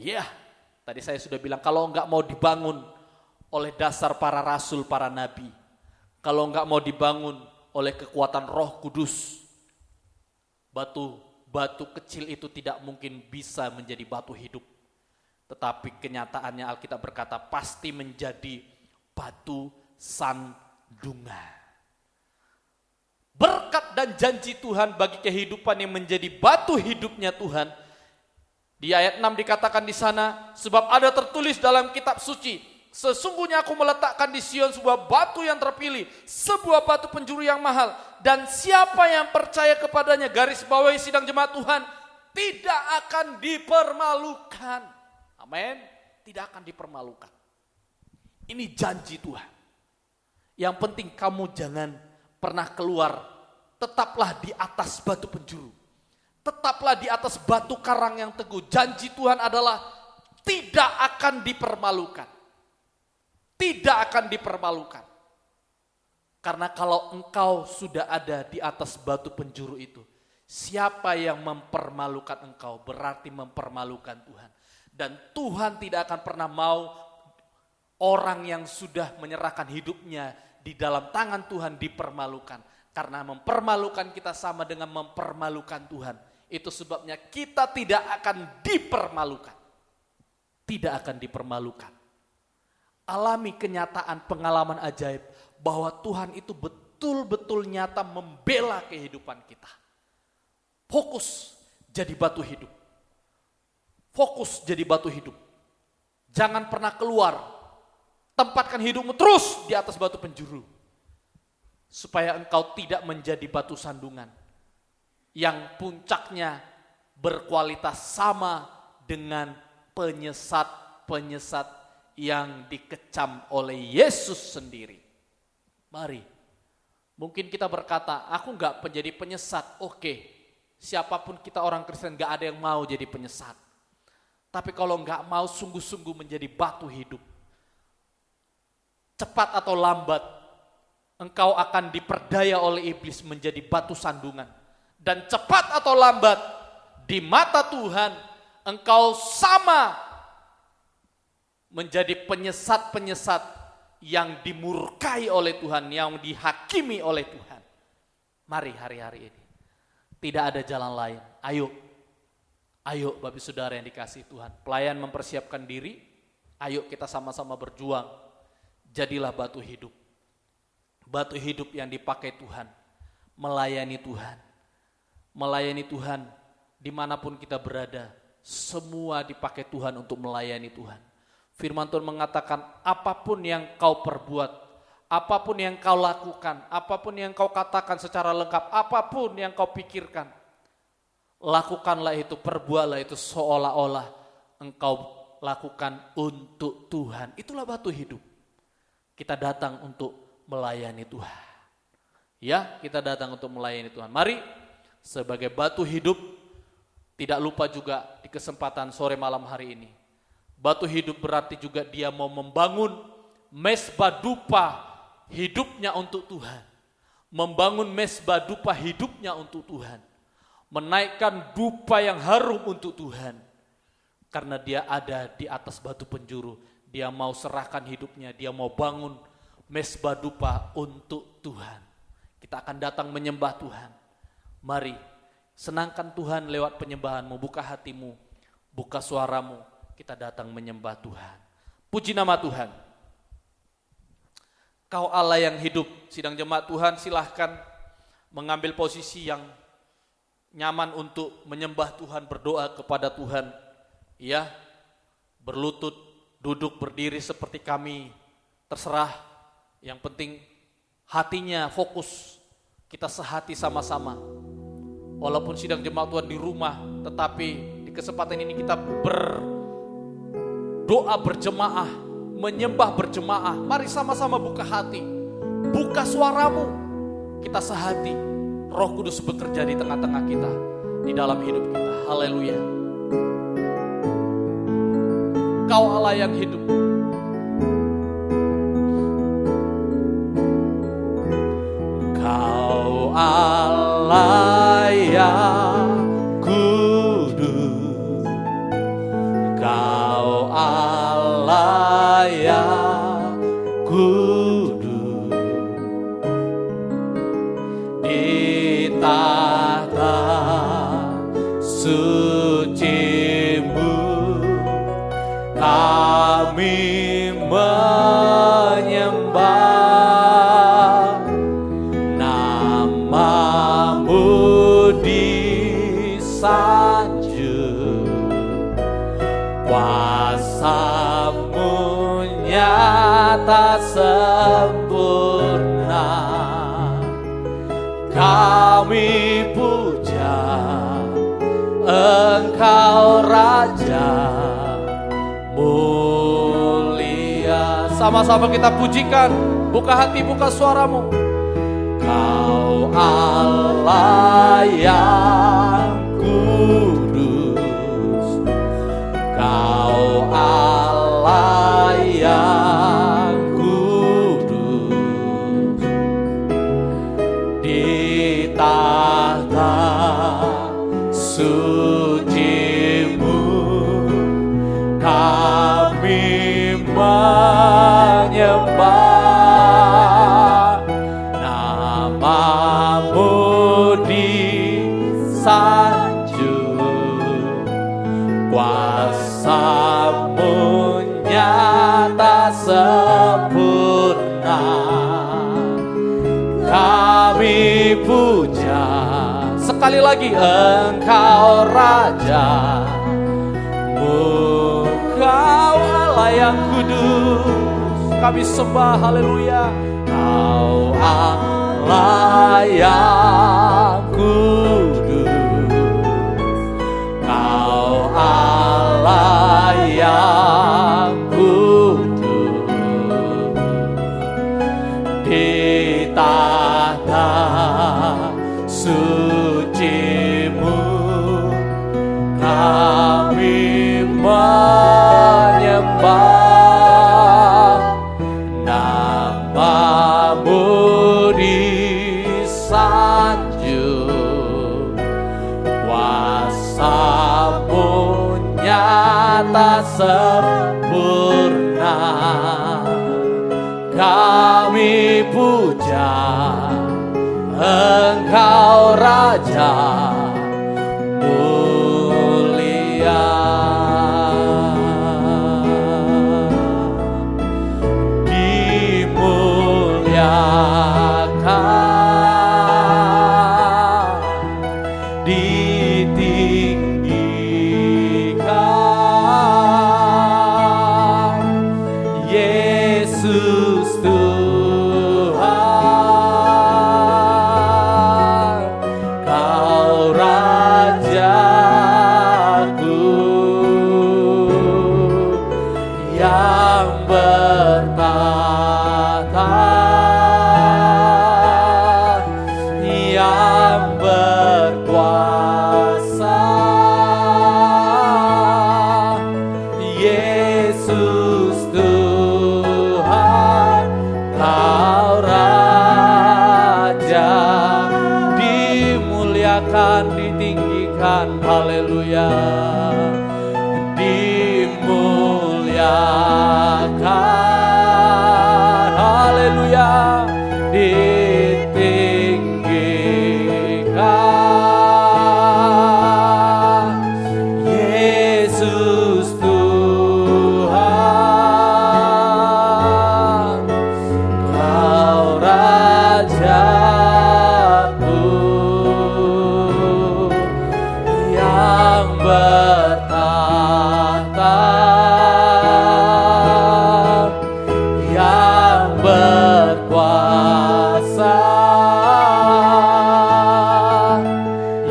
Ya, tadi saya sudah bilang kalau enggak mau dibangun oleh dasar para rasul, para nabi, kalau enggak mau dibangun oleh kekuatan Roh Kudus, batu kecil itu tidak mungkin bisa menjadi batu hidup. Tetapi kenyataannya Alkitab berkata pasti menjadi batu sandungan. Berkat dan janji Tuhan bagi kehidupan yang menjadi batu hidupnya Tuhan. Di ayat 6 dikatakan di sana, sebab ada tertulis dalam kitab suci, sesungguhnya aku meletakkan di Sion sebuah batu yang terpilih, sebuah batu penjuru yang mahal, dan siapa yang percaya kepadanya, garis bawahi sidang jemaat Tuhan, tidak akan dipermalukan. Amin. Tidak akan dipermalukan. Ini janji Tuhan. Yang penting kamu jangan pernah keluar, tetaplah di atas batu penjuru. Tetaplah di atas batu karang yang teguh. Janji Tuhan adalah tidak akan dipermalukan. Tidak akan dipermalukan. Karena kalau engkau sudah ada di atas batu penjuru itu, siapa yang mempermalukan engkau berarti mempermalukan Tuhan. Dan Tuhan tidak akan pernah mau orang yang sudah menyerahkan hidupnya di dalam tangan Tuhan dipermalukan. Karena mempermalukan kita sama dengan mempermalukan Tuhan. Itu sebabnya kita tidak akan dipermalukan. Tidak akan dipermalukan. Alami kenyataan pengalaman ajaib bahwa Tuhan itu betul-betul nyata membela kehidupan kita. Fokus jadi batu hidup. Fokus jadi batu hidup. Jangan pernah keluar. Tempatkan hidupmu terus di atas batu penjuru. Supaya engkau tidak menjadi batu sandungan. Yang puncaknya berkualitas sama dengan penyesat-penyesat yang dikecam oleh Yesus sendiri. Mari, mungkin kita berkata, aku enggak menjadi penyesat. Oke, siapapun kita orang Kristen enggak ada yang mau jadi penyesat. Tapi kalau enggak mau sungguh-sungguh menjadi batu hidup, cepat atau lambat, engkau akan diperdaya oleh iblis menjadi batu sandungan. Dan cepat atau lambat, di mata Tuhan, engkau sama menjadi penyesat-penyesat yang dimurkai oleh Tuhan, yang dihakimi oleh Tuhan. Mari hari-hari ini. Tidak ada jalan lain. Ayo, Ayo Bapak Saudara yang dikasihi Tuhan, pelayan mempersiapkan diri, ayo kita sama-sama berjuang. Jadilah batu hidup. Batu hidup yang dipakai Tuhan, melayani Tuhan. Melayani Tuhan dimanapun kita berada, semua dipakai Tuhan untuk melayani Tuhan. Firman Tuhan mengatakan apapun yang kau perbuat, apapun yang kau lakukan, apapun yang kau katakan secara lengkap, apapun yang kau pikirkan, lakukanlah itu, perbuatlah itu seolah-olah engkau lakukan untuk Tuhan. Itulah batu hidup. Kita datang untuk melayani Tuhan. Ya, kita datang untuk melayani Tuhan. Mari sebagai batu hidup, tidak lupa juga di kesempatan sore malam hari ini. Batu hidup berarti juga dia mau membangun mesbah dupa hidupnya untuk Tuhan. Membangun mesbah dupa hidupnya untuk Tuhan. Menaikkan dupa yang harum untuk Tuhan. Karena dia ada di atas batu penjuru. Dia mau serahkan hidupnya, dia mau bangun mesbah dupa untuk Tuhan. Kita akan datang menyembah Tuhan. Mari, senangkan Tuhan lewat penyembahanmu, buka hatimu, buka suaramu, kita datang menyembah Tuhan. Puji nama Tuhan. Kau Allah yang hidup, sidang jemaat Tuhan, silahkan mengambil posisi yang nyaman untuk menyembah Tuhan, berdoa kepada Tuhan. Ya, berlutut, duduk, berdiri seperti kami, terserah. Yang penting hatinya fokus, kita sehati sama-sama. Walaupun sidang jemaat Tuhan di rumah, tetapi di kesempatan ini kita berdoa berjemaah, menyembah berjemaah. Mari sama-sama buka hati, buka suaramu, kita sehati. Roh Kudus bekerja di tengah-tengah kita, di dalam hidup kita. Haleluya. Kau Allah yang hidup. Kau Allah yang kudus, Kau Allah yang kudus, di tahta suci-Mu kami menyembah, nama-Mu disanjung, kuasa-Mu nyata sempurna. Kami puja Engkau Raja mulia. Sama-sama kita pujikan, buka hati, buka suaramu. Kau Allah yang kudus, Kau Allah yang kudus, di tahta suci-Mu kami menyembah, nama-Mu disanjung, kuasa-Mu nyata sempurna. Kami puja sekali lagi Engkau Raja, Kau Allah yang kudus, kami sembah, haleluya. Kau Allah yang kudus, Kau Allah yang kudus, di tahta suci-Mu kami menyembah, nama-Mu disanjung, kuasa-Mu nyata sempurna. Kami puja Engkau Raja mulia. Yesus Tuhan, Kau Raja, dimuliakan, ditinggikan, haleluya, dimuliakan, haleluya, ditinggikan. Yesus Tuhan, Kau Rajaku yang bertahta, yang berkuasa.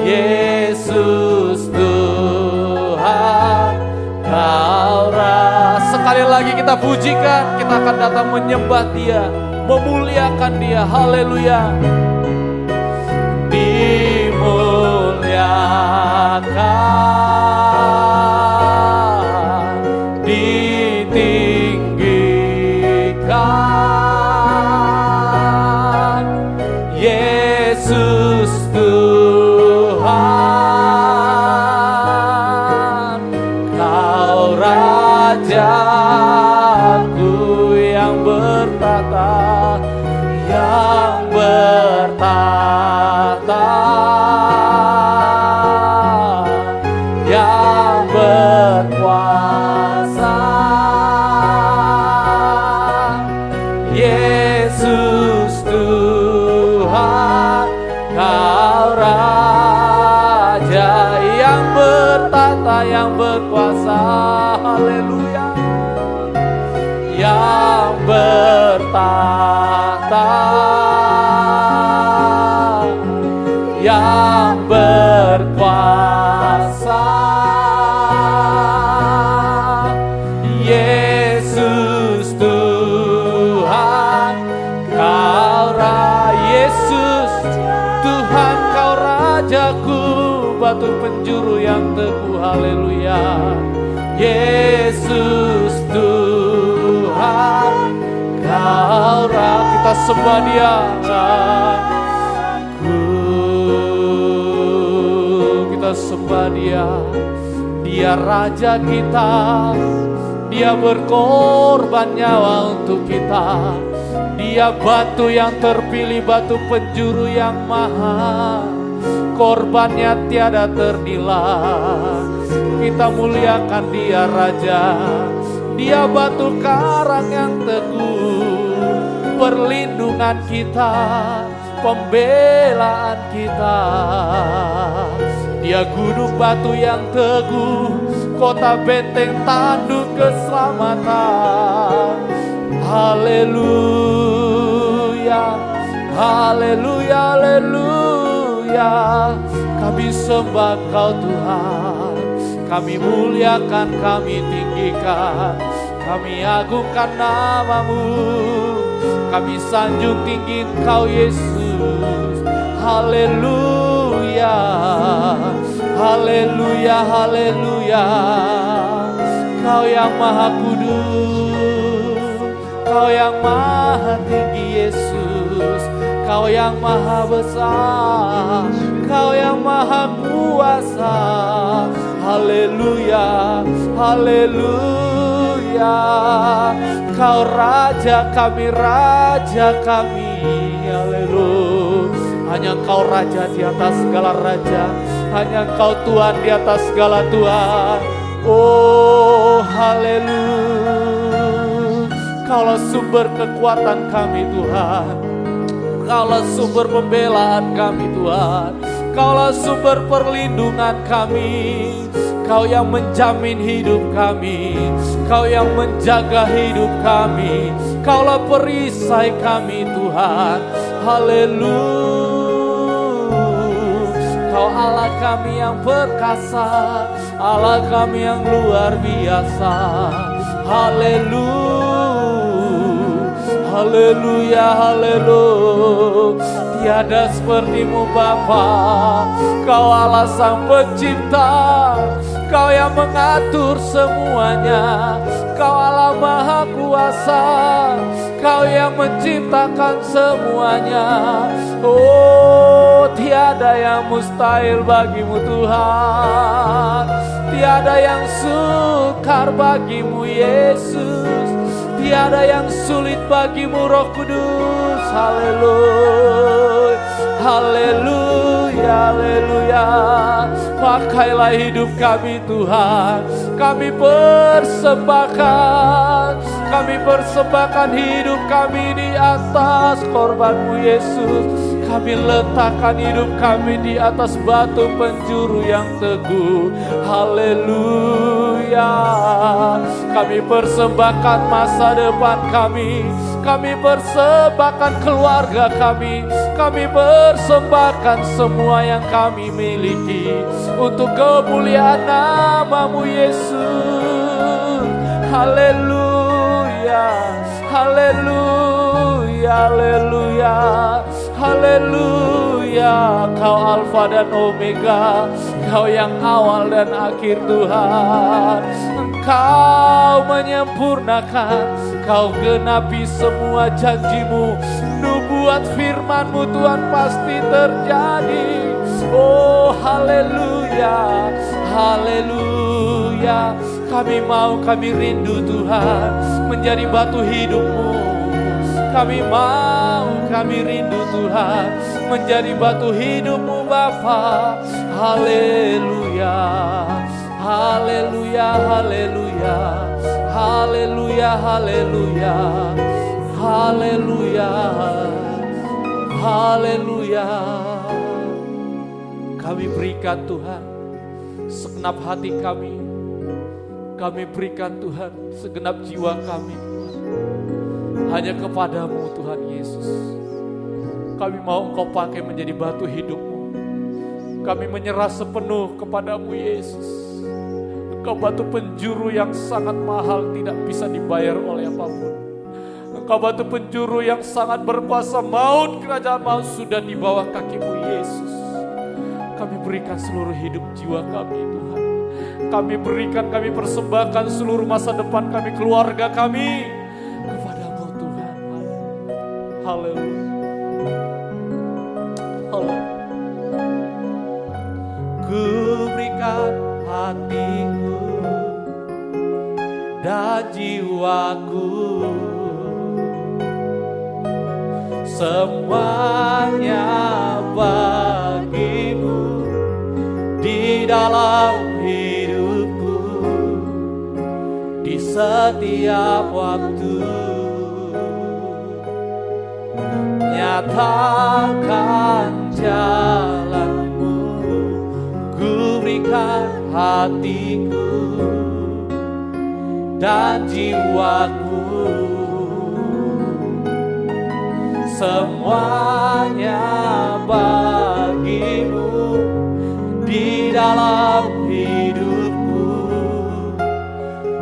Yesus Tuhan, Kau Raja. Sekali lagi kita pujikan, kita akan datang menyembah Dia, memuliakan Dia, haleluya. Dimuliakan, ditinggikan. Yesus Tuhan, Kau Rajaku yang bertata, yang bertata, yang berkuasa. Yesus Tuhan, Kau Raja yang bertata, yang berkuasa, haleluya, yang bertata, yang berkuasa. Yesus Tuhan, Kau Raja. Yesus Tuhan, Kau Rajaku, batu penjuru yang teguh, haleluya. Yesus Tuhan, Kau Raja. Kita sembah Dia. Kita sembah Dia. Dia Raja kita, Dia berkorban nyawa untuk kita. Dia batu yang terpilih, batu penjuru yang mahal, korbannya tiada ternilai. Kita muliakan Dia Raja. Dia batu karang yang teguh, perlindungan kita, pembelaan kita. Dia gunung batu yang teguh, kota benteng tanduk keselamatan. Haleluya, haleluya, haleluya. Kami sembah Kau Tuhan, kami muliakan, kami tinggikan, kami agungkan nama-Mu, kami sanjung tinggi Engkau Yesus. Haleluya, haleluya, haleluya. Kau yang maha kudus, Kau yang maha tinggi Yesus, Kau yang maha besar, Kau yang maha kuasa. Haleluya, haleluya. Kau Raja kami, Raja kami, haleluya. Hanya Kau Raja di atas segala raja, hanya Kau Tuhan di atas segala Tuhan. Oh haleluya. Kaulah sumber kekuatan kami Tuhan, Kaulah sumber pembelaan kami Tuhan, Kaulah sumber perlindungan kami. Kau yang menjamin hidup kami, Kau yang menjaga hidup kami, Kaulah perisai kami Tuhan. Haleluya. Kau Allah kami yang perkasa, Allah kami yang luar biasa. Haleluya, haleluya, haleluya. Tiada seperti-Mu Bapa, Kau Allah Sang Pencipta, Kau yang mengatur semuanya, Kau Allah Maha Kuasa, Kau yang menciptakan semuanya. Oh, tiada yang mustahil bagimu Tuhan, tiada yang sukar bagimu Yesus, tiada yang sulit bagimu Roh Kudus. Haleluya, haleluya, haleluya. Pakailah hidup kami Tuhan, kami persembahkan hidup kami di atas korban-Mu Yesus. Kami letakkan hidup kami di atas batu penjuru yang teguh. Haleluya. Kami persembahkan masa depan kami persembahkan keluarga kami persembahkan semua yang kami miliki untuk kemuliaan nama-Mu Yesus. Haleluya, haleluya, haleluya, haleluya. Kau Alfa dan Omega, Kau yang awal dan akhir Tuhan. Engkau menyempurnakan, Kau genapi semua janji-Mu. Nubuat firman-Mu Tuhan pasti terjadi. Oh haleluya, haleluya. Kami rindu Tuhan menjadi batu hidup-Mu. Kami rindu Tuhan menjadi batu hidup-Mu Bapa. Haleluya, haleluya, haleluya, haleluya, haleluya, haleluya, haleluya. Kami berikan Tuhan segenap hati kami berikan Tuhan segenap jiwa kami hanya kepadamu Tuhan Yesus. Kami mau Engkau pakai menjadi batu hidup-Mu. Kami menyerah sepenuh kepadamu Yesus. Engkau batu penjuru yang sangat mahal, tidak bisa dibayar oleh apapun. Engkau batu penjuru yang sangat berkuasa, maut, kerajaan maut sudah di bawah kaki-Mu Yesus. Kami berikan seluruh hidup jiwa kami Tuhan. Kami persembahkan seluruh masa depan kami, keluarga kami kepadamu Tuhan. Haleluya. Haleluya. Ku berikan hatiku dan jiwaku, semuanya bagimu di dalam hidupku, di setiap waktu. Nyatakan jalan-Mu, ku berikan hatiku dan jiwaku, semuanya bagimu di dalam hidupku,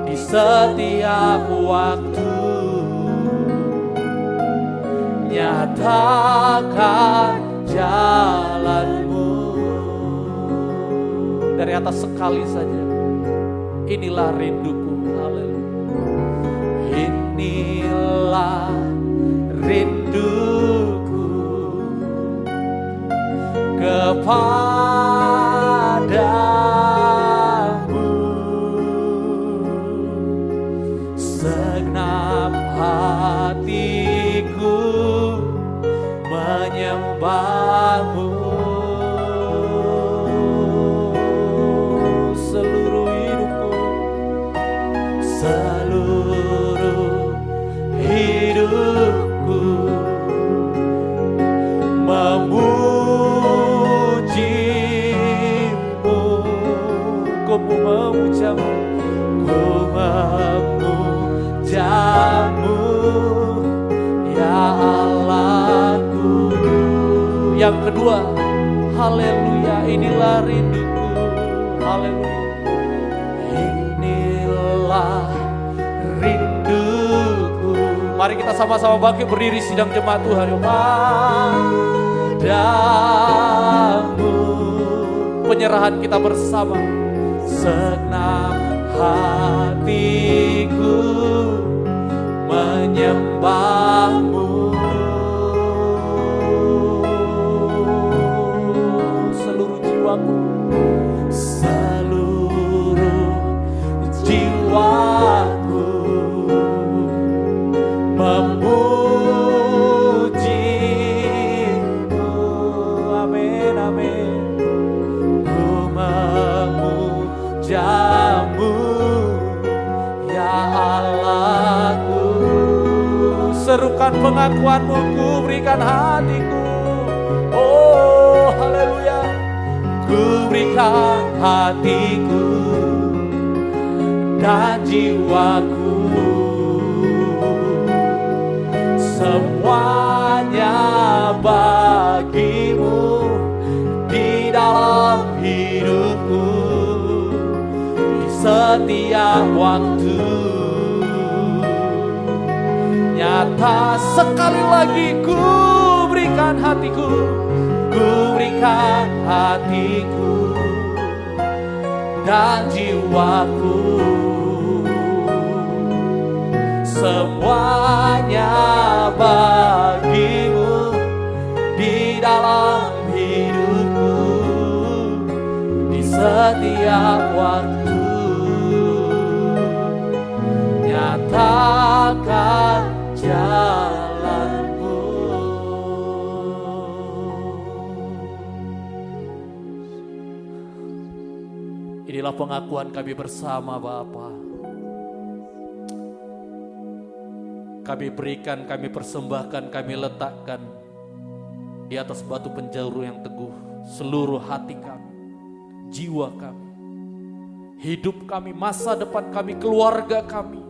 di setiap waktu. Nyatakan jalan-Mu. Dari atas sekali saja, inilah rinduku. Haleluya. Inilah rinduku kepadamu, segenap hatiku menyembah-Mu. Seluruh hidupku memuji-Mu. Ku memuja-Mu, ku memuja-Mu, ya Allahku. Yang kedua, haleluya, inilah rinduku. Haleluya. Inilah rinduku. Mari kita sama-sama bangkit berdiri sidang jemaat Tuhan. Padamu penyerahan kita bersama. segenap hatiku menyembahmu, seluruh jiwaku, seluruh jiwaku memujimu. Amin, amin. Ku memujamu ya Allahku. Serukan pengakuanmu, ku berikan hatiku. Oh haleluya. Ku berikan hatiku dan jiwaku, semuanya bagimu di dalam hidupku, di setiap waktu. Nyata sekali lagi ku berikan hatiku, ku berikan hatiku dan jiwaku, semuanya bagimu di dalam hidupku, di setiap waktu. Nyatakan jalanmu. Inilah pengakuan kami bersama Bapa. Kami berikan, kami persembahkan, kami letakkan di atas batu penjuru yang teguh seluruh hati kami, jiwa kami, hidup kami, masa depan kami, keluarga kami,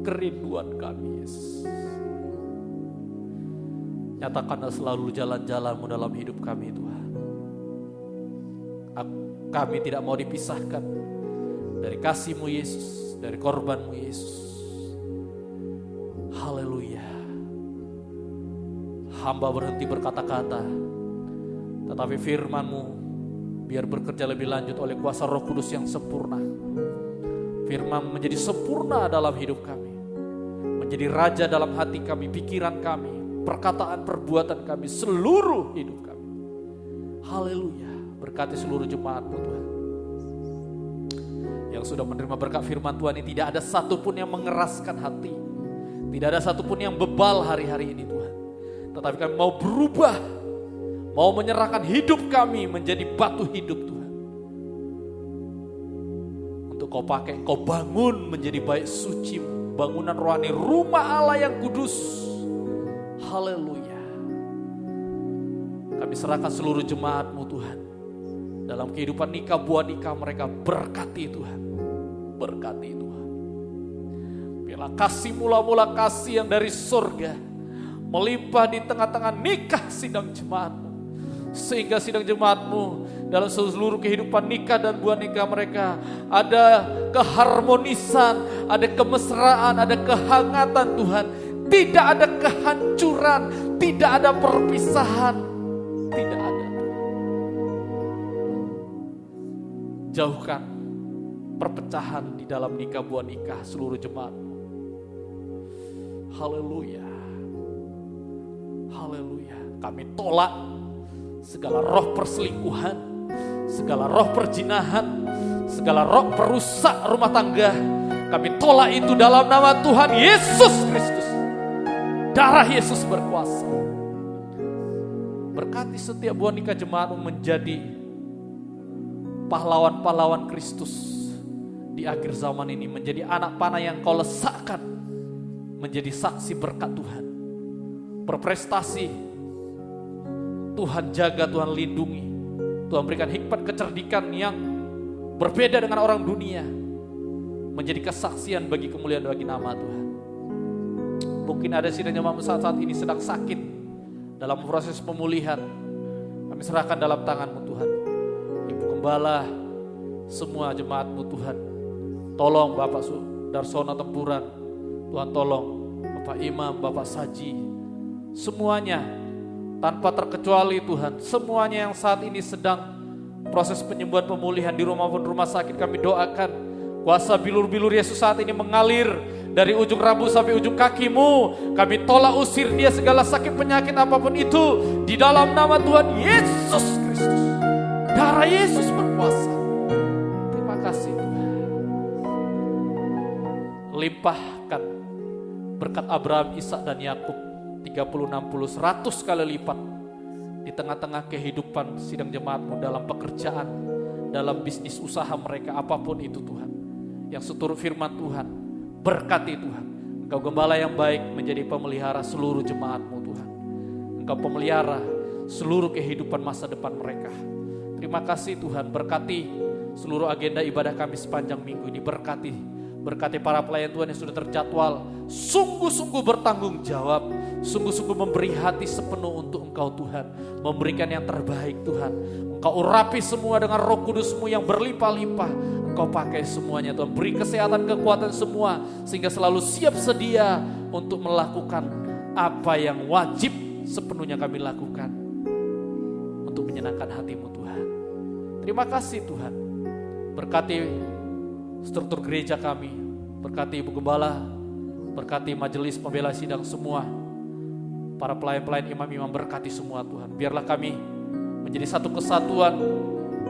kerinduan kami, Yesus. Nyatakanlah selalu jalan-jalan-Mu dalam hidup kami, Tuhan. Kami tidak mau dipisahkan dari kasih-Mu, Yesus, dari korban-Mu, Yesus. Haleluya. Hamba berhenti berkata-kata, tetapi firman-Mu biar bekerja lebih lanjut oleh kuasa Roh Kudus yang sempurna. Firman menjadi sempurna dalam hidup kami, menjadi raja dalam hati kami, pikiran kami, perkataan, perbuatan kami, seluruh hidup kami. Haleluya. Berkati seluruh jemaat-Mu Tuhan, yang sudah menerima berkat firman Tuhan ini. Tidak ada satupun yang mengeraskan hati, tidak ada satupun yang bebal hari-hari ini Tuhan. Tetapi kami mau berubah, mau menyerahkan hidup kami menjadi batu hidup Tuhan. Untuk Kau pakai, Kau bangun menjadi bait suci, bangunan rohani, rumah Allah yang kudus. Haleluya. Kami serahkan seluruh jemaat-Mu Tuhan. Dalam kehidupan nikah, buah nikah mereka, berkati Tuhan. Berkati Tuhan. Biarlah kasih mula-mula kasih yang dari surga melimpah di tengah-tengah nikah sidang jemaat-Mu. Sehingga sidang jemaat-Mu dalam seluruh kehidupan nikah dan buah nikah mereka ada keharmonisan, ada kemesraan, ada kehangatan Tuhan. Tidak ada kehancuran, tidak ada perpisahan, tidak ada. Jauhkan perpecahan di dalam nikah, buah nikah seluruh jemaat. Haleluya. Haleluya. Kami tolak segala roh perselingkuhan, segala roh perjinahan, segala roh perusak rumah tangga. Kami tolak itu dalam nama Tuhan Yesus Kristus. Darah Yesus berkuasa. Berkati setiap buah nikah jemaat menjadi pahlawan-pahlawan Kristus di akhir zaman ini, menjadi anak panah yang Kau letakkan menjadi saksi berkat Tuhan, berprestasi. Tuhan jaga, Tuhan lindungi, Tuhan berikan hikmat kecerdikan yang berbeda dengan orang dunia, menjadi kesaksian bagi kemuliaan bagi nama Tuhan. Mungkin ada sidang jemaat saat ini sedang sakit, dalam proses pemulihan, kami serahkan dalam tangan-Mu Tuhan. Gembala, semua jemaat-Mu Tuhan, tolong Bapak Darsono Tempuran, Tuhan tolong Bapak Imam, Bapak Saji, semuanya tanpa terkecuali Tuhan, semuanya yang saat ini sedang proses penyembuhan pemulihan di rumah maupun rumah sakit kami doakan. Kuasa bilur-bilur Yesus saat ini mengalir dari ujung rambut sampai ujung kakimu. Kami tolak usir dia segala sakit penyakit apapun itu di dalam nama Tuhan Yesus Kristus. Darah Yesus berkuasa. Terima kasih Tuhan. Limpahkan berkat Abraham, Ishak dan Yakub 30, 60, 100 kali lipat di tengah-tengah kehidupan sidang jemaatmu, dalam pekerjaan, dalam bisnis usaha mereka, apapun itu Tuhan. Yang seturut firman Tuhan, berkati Tuhan. Engkau gembala yang baik, menjadi pemelihara seluruh jemaatmu Tuhan. Engkau pemelihara seluruh kehidupan masa depan mereka. Terima kasih Tuhan, berkati seluruh agenda ibadah kami sepanjang minggu ini. Berkati para pelayan Tuhan yang sudah terjadwal, sungguh-sungguh bertanggung jawab, sungguh-sungguh memberi hati sepenuh untuk Engkau Tuhan, memberikan yang terbaik Tuhan. Engkau urapi semua dengan Roh Kudus-Mu yang berlimpah-limpah. Engkau pakai semuanya Tuhan, beri kesehatan, kekuatan semua, sehingga selalu siap sedia untuk melakukan apa yang wajib sepenuhnya kami lakukan untuk menyenangkan hati-Mu Tuhan. Terima kasih Tuhan, berkati struktur gereja kami, berkati Ibu Gembala, berkati majelis pembela sidang semua, para pelayan-pelayan imam-imam, berkati semua Tuhan. Biarlah kami menjadi satu kesatuan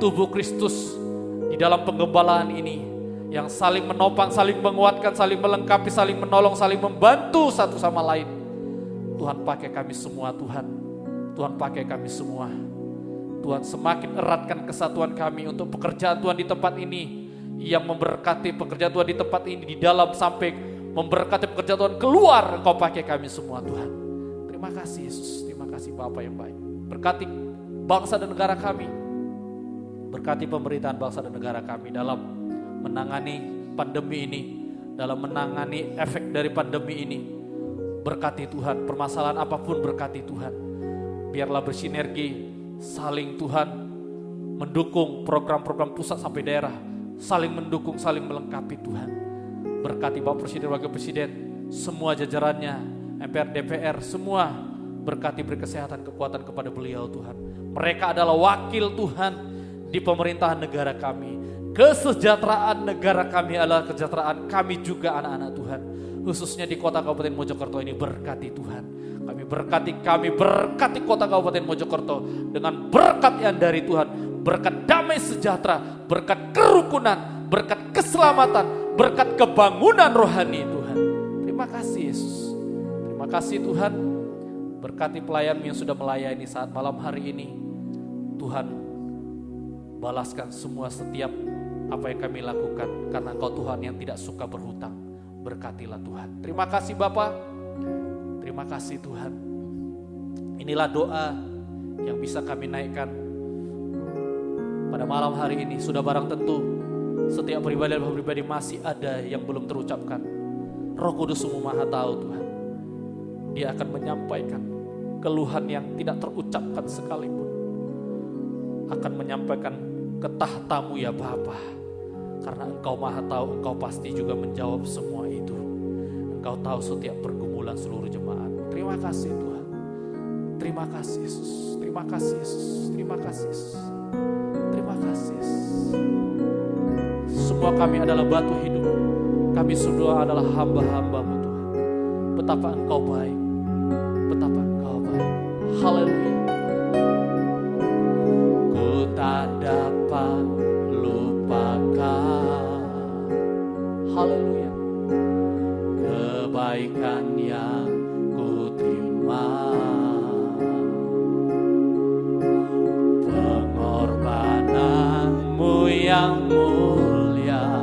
tubuh Kristus di dalam penggembalaan ini, yang saling menopang, saling menguatkan, saling melengkapi, saling menolong, saling membantu satu sama lain. Tuhan pakai kami semua Tuhan, Tuhan pakai kami semua. Tuhan semakin eratkan kesatuan kami untuk pekerjaan Tuhan di tempat ini, yang memberkati pekerjaan Tuhan di tempat ini, di dalam sampai memberkati pekerjaan Tuhan keluar. Engkau pakai kami semua Tuhan. Terima kasih Yesus, terima kasih Bapa yang baik. Berkati bangsa dan negara kami, berkati pemerintahan bangsa dan negara kami dalam menangani pandemi ini, dalam menangani efek dari pandemi ini. Berkati Tuhan, permasalahan apapun berkati Tuhan. Biarlah bersinergi, saling Tuhan mendukung program-program pusat sampai daerah, saling mendukung, saling melengkapi Tuhan. Berkati Bapak Presiden, Wakil Presiden, semua jajarannya, MPR, DPR, semua berkati, beri kesehatan, kekuatan kepada beliau Tuhan. Mereka adalah wakil Tuhan di pemerintahan negara kami. Kesejahteraan negara kami adalah kesejahteraan kami juga anak-anak Tuhan. Khususnya di kota Kabupaten Mojokerto ini, berkati Tuhan. Kami berkati kota Kabupaten Mojokerto dengan berkat yang dari Tuhan. Berkat damai sejahtera, berkat kerukunan, berkat keselamatan, berkat kebangunan rohani Tuhan. Terima kasih Yesus. Terima kasih Tuhan. Berkati pelayan yang sudah melayani saat malam hari ini. Tuhan, balaskan semua setiap apa yang kami lakukan, karena Engkau Tuhan yang tidak suka berhutang. Berkatilah Tuhan. Terima kasih Bapa. Terima kasih Tuhan. Inilah doa yang bisa kami naikkan pada malam hari ini. Sudah barang tentu setiap pribadi masih ada yang belum terucapkan. Roh Kudus-Mu Maha tahu Tuhan. Dia akan menyampaikan keluhan yang tidak terucapkan sekalipun. Akan menyampaikan ke tahta-Mu ya Bapa. Karena Engkau Maha tahu, Engkau pasti juga menjawab semua itu. Engkau tahu setiap pergumulan seluruh jemaat. Terima kasih Tuhan. Terima kasih Yesus. Terima kasih Yesus. Terima kasih Yesus. Terima kasih Yesus. Semua kami adalah batu hidup. Kami semua adalah hamba-hamba-Mu Tuhan. Betapa Engkau baik. Betapa Engkau baik. Haleluya. Ku tak dapat lupakan. Haleluya. Kebaikan yang ku terima, pengorbanan-Mu yang mulia,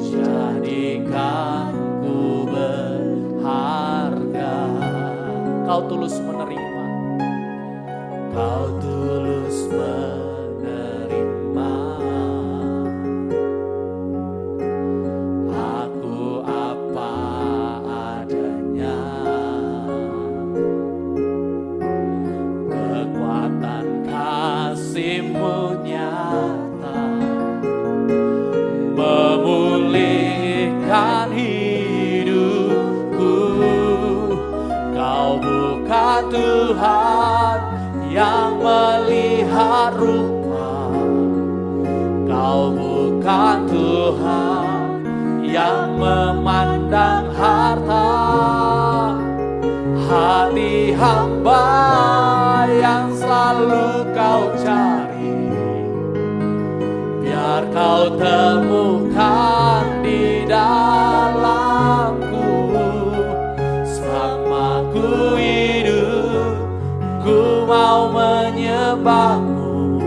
jadikan ku berharga. Kau tulus menerima, Kau tulus menerima. Aku apa adanya, kekuatan kasih-Mu nyata, memulihkan hidupku. Kau bukan Tuhan yang memandang harta, hati hamba yang selalu kau cari, biar kau temukan di dalamku. Selama ku hidup, ku mau menyembahmu,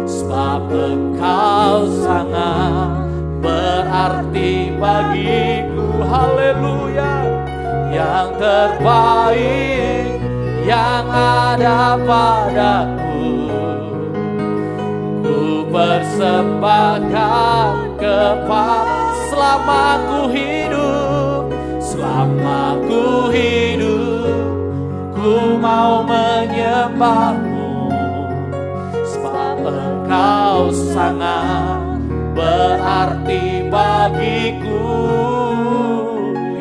sebab Engkau sangat berarti bagiku. Haleluya. Yang terbaik yang ada padaku, ku persembahkan kepada. Selama ku hidup, ku mau menyembahmu, sebab Engkau sangat berarti bagiku.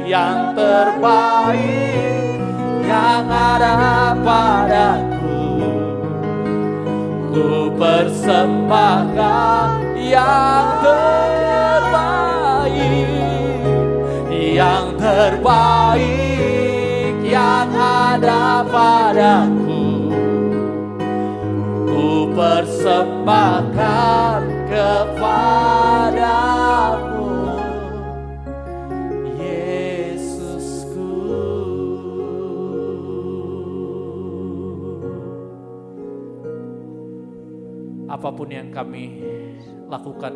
Yang terbaik yang ada padaku, ku persembahkan yang terbaik yang ada padaku, ku persembahkan kepadamu. Apapun yang kami lakukan,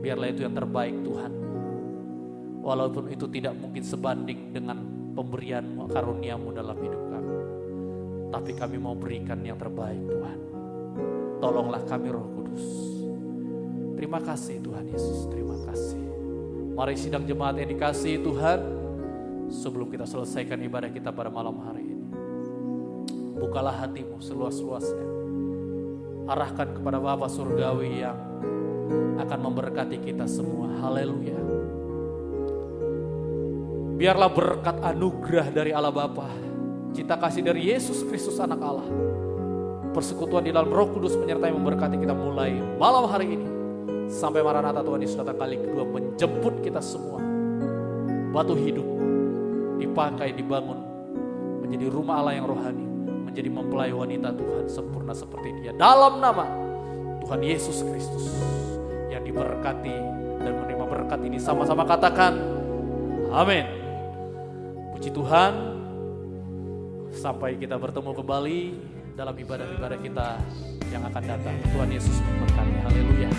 biarlah itu yang terbaik Tuhan. Walaupun itu tidak mungkin sebanding dengan pemberian-Mu, karunia-Mu dalam hidup kami, tapi kami mau berikan yang terbaik Tuhan. Tolonglah kami Roh Kudus. Terima kasih Tuhan Yesus, terima kasih. Mari sidang jemaat yang dikasihi Tuhan, sebelum kita selesaikan ibadah kita pada malam hari ini, bukalah hatimu seluas-luasnya. Arahkan kepada Bapa Surgawi yang akan memberkati kita semua. Haleluya. Biarlah berkat anugerah dari Allah Bapa, cinta kasih dari Yesus Kristus Anak Allah, persekutuan di dalam Roh Kudus menyertai memberkati kita mulai malam hari ini sampai Maranatha Tuhan Yesus datang kali kedua menjemput kita semua. Batu hidup dipakai, dibangun menjadi rumah Allah yang rohani, menjadi mempelai wanita Tuhan sempurna seperti Dia. Dalam nama Tuhan Yesus Kristus yang diberkati dan menerima berkat ini, sama-sama katakan amin. Puji Tuhan, sampai kita bertemu kembali dalam ibadah-ibadah kita yang akan datang. Tuhan Yesus memberkati. Haleluya.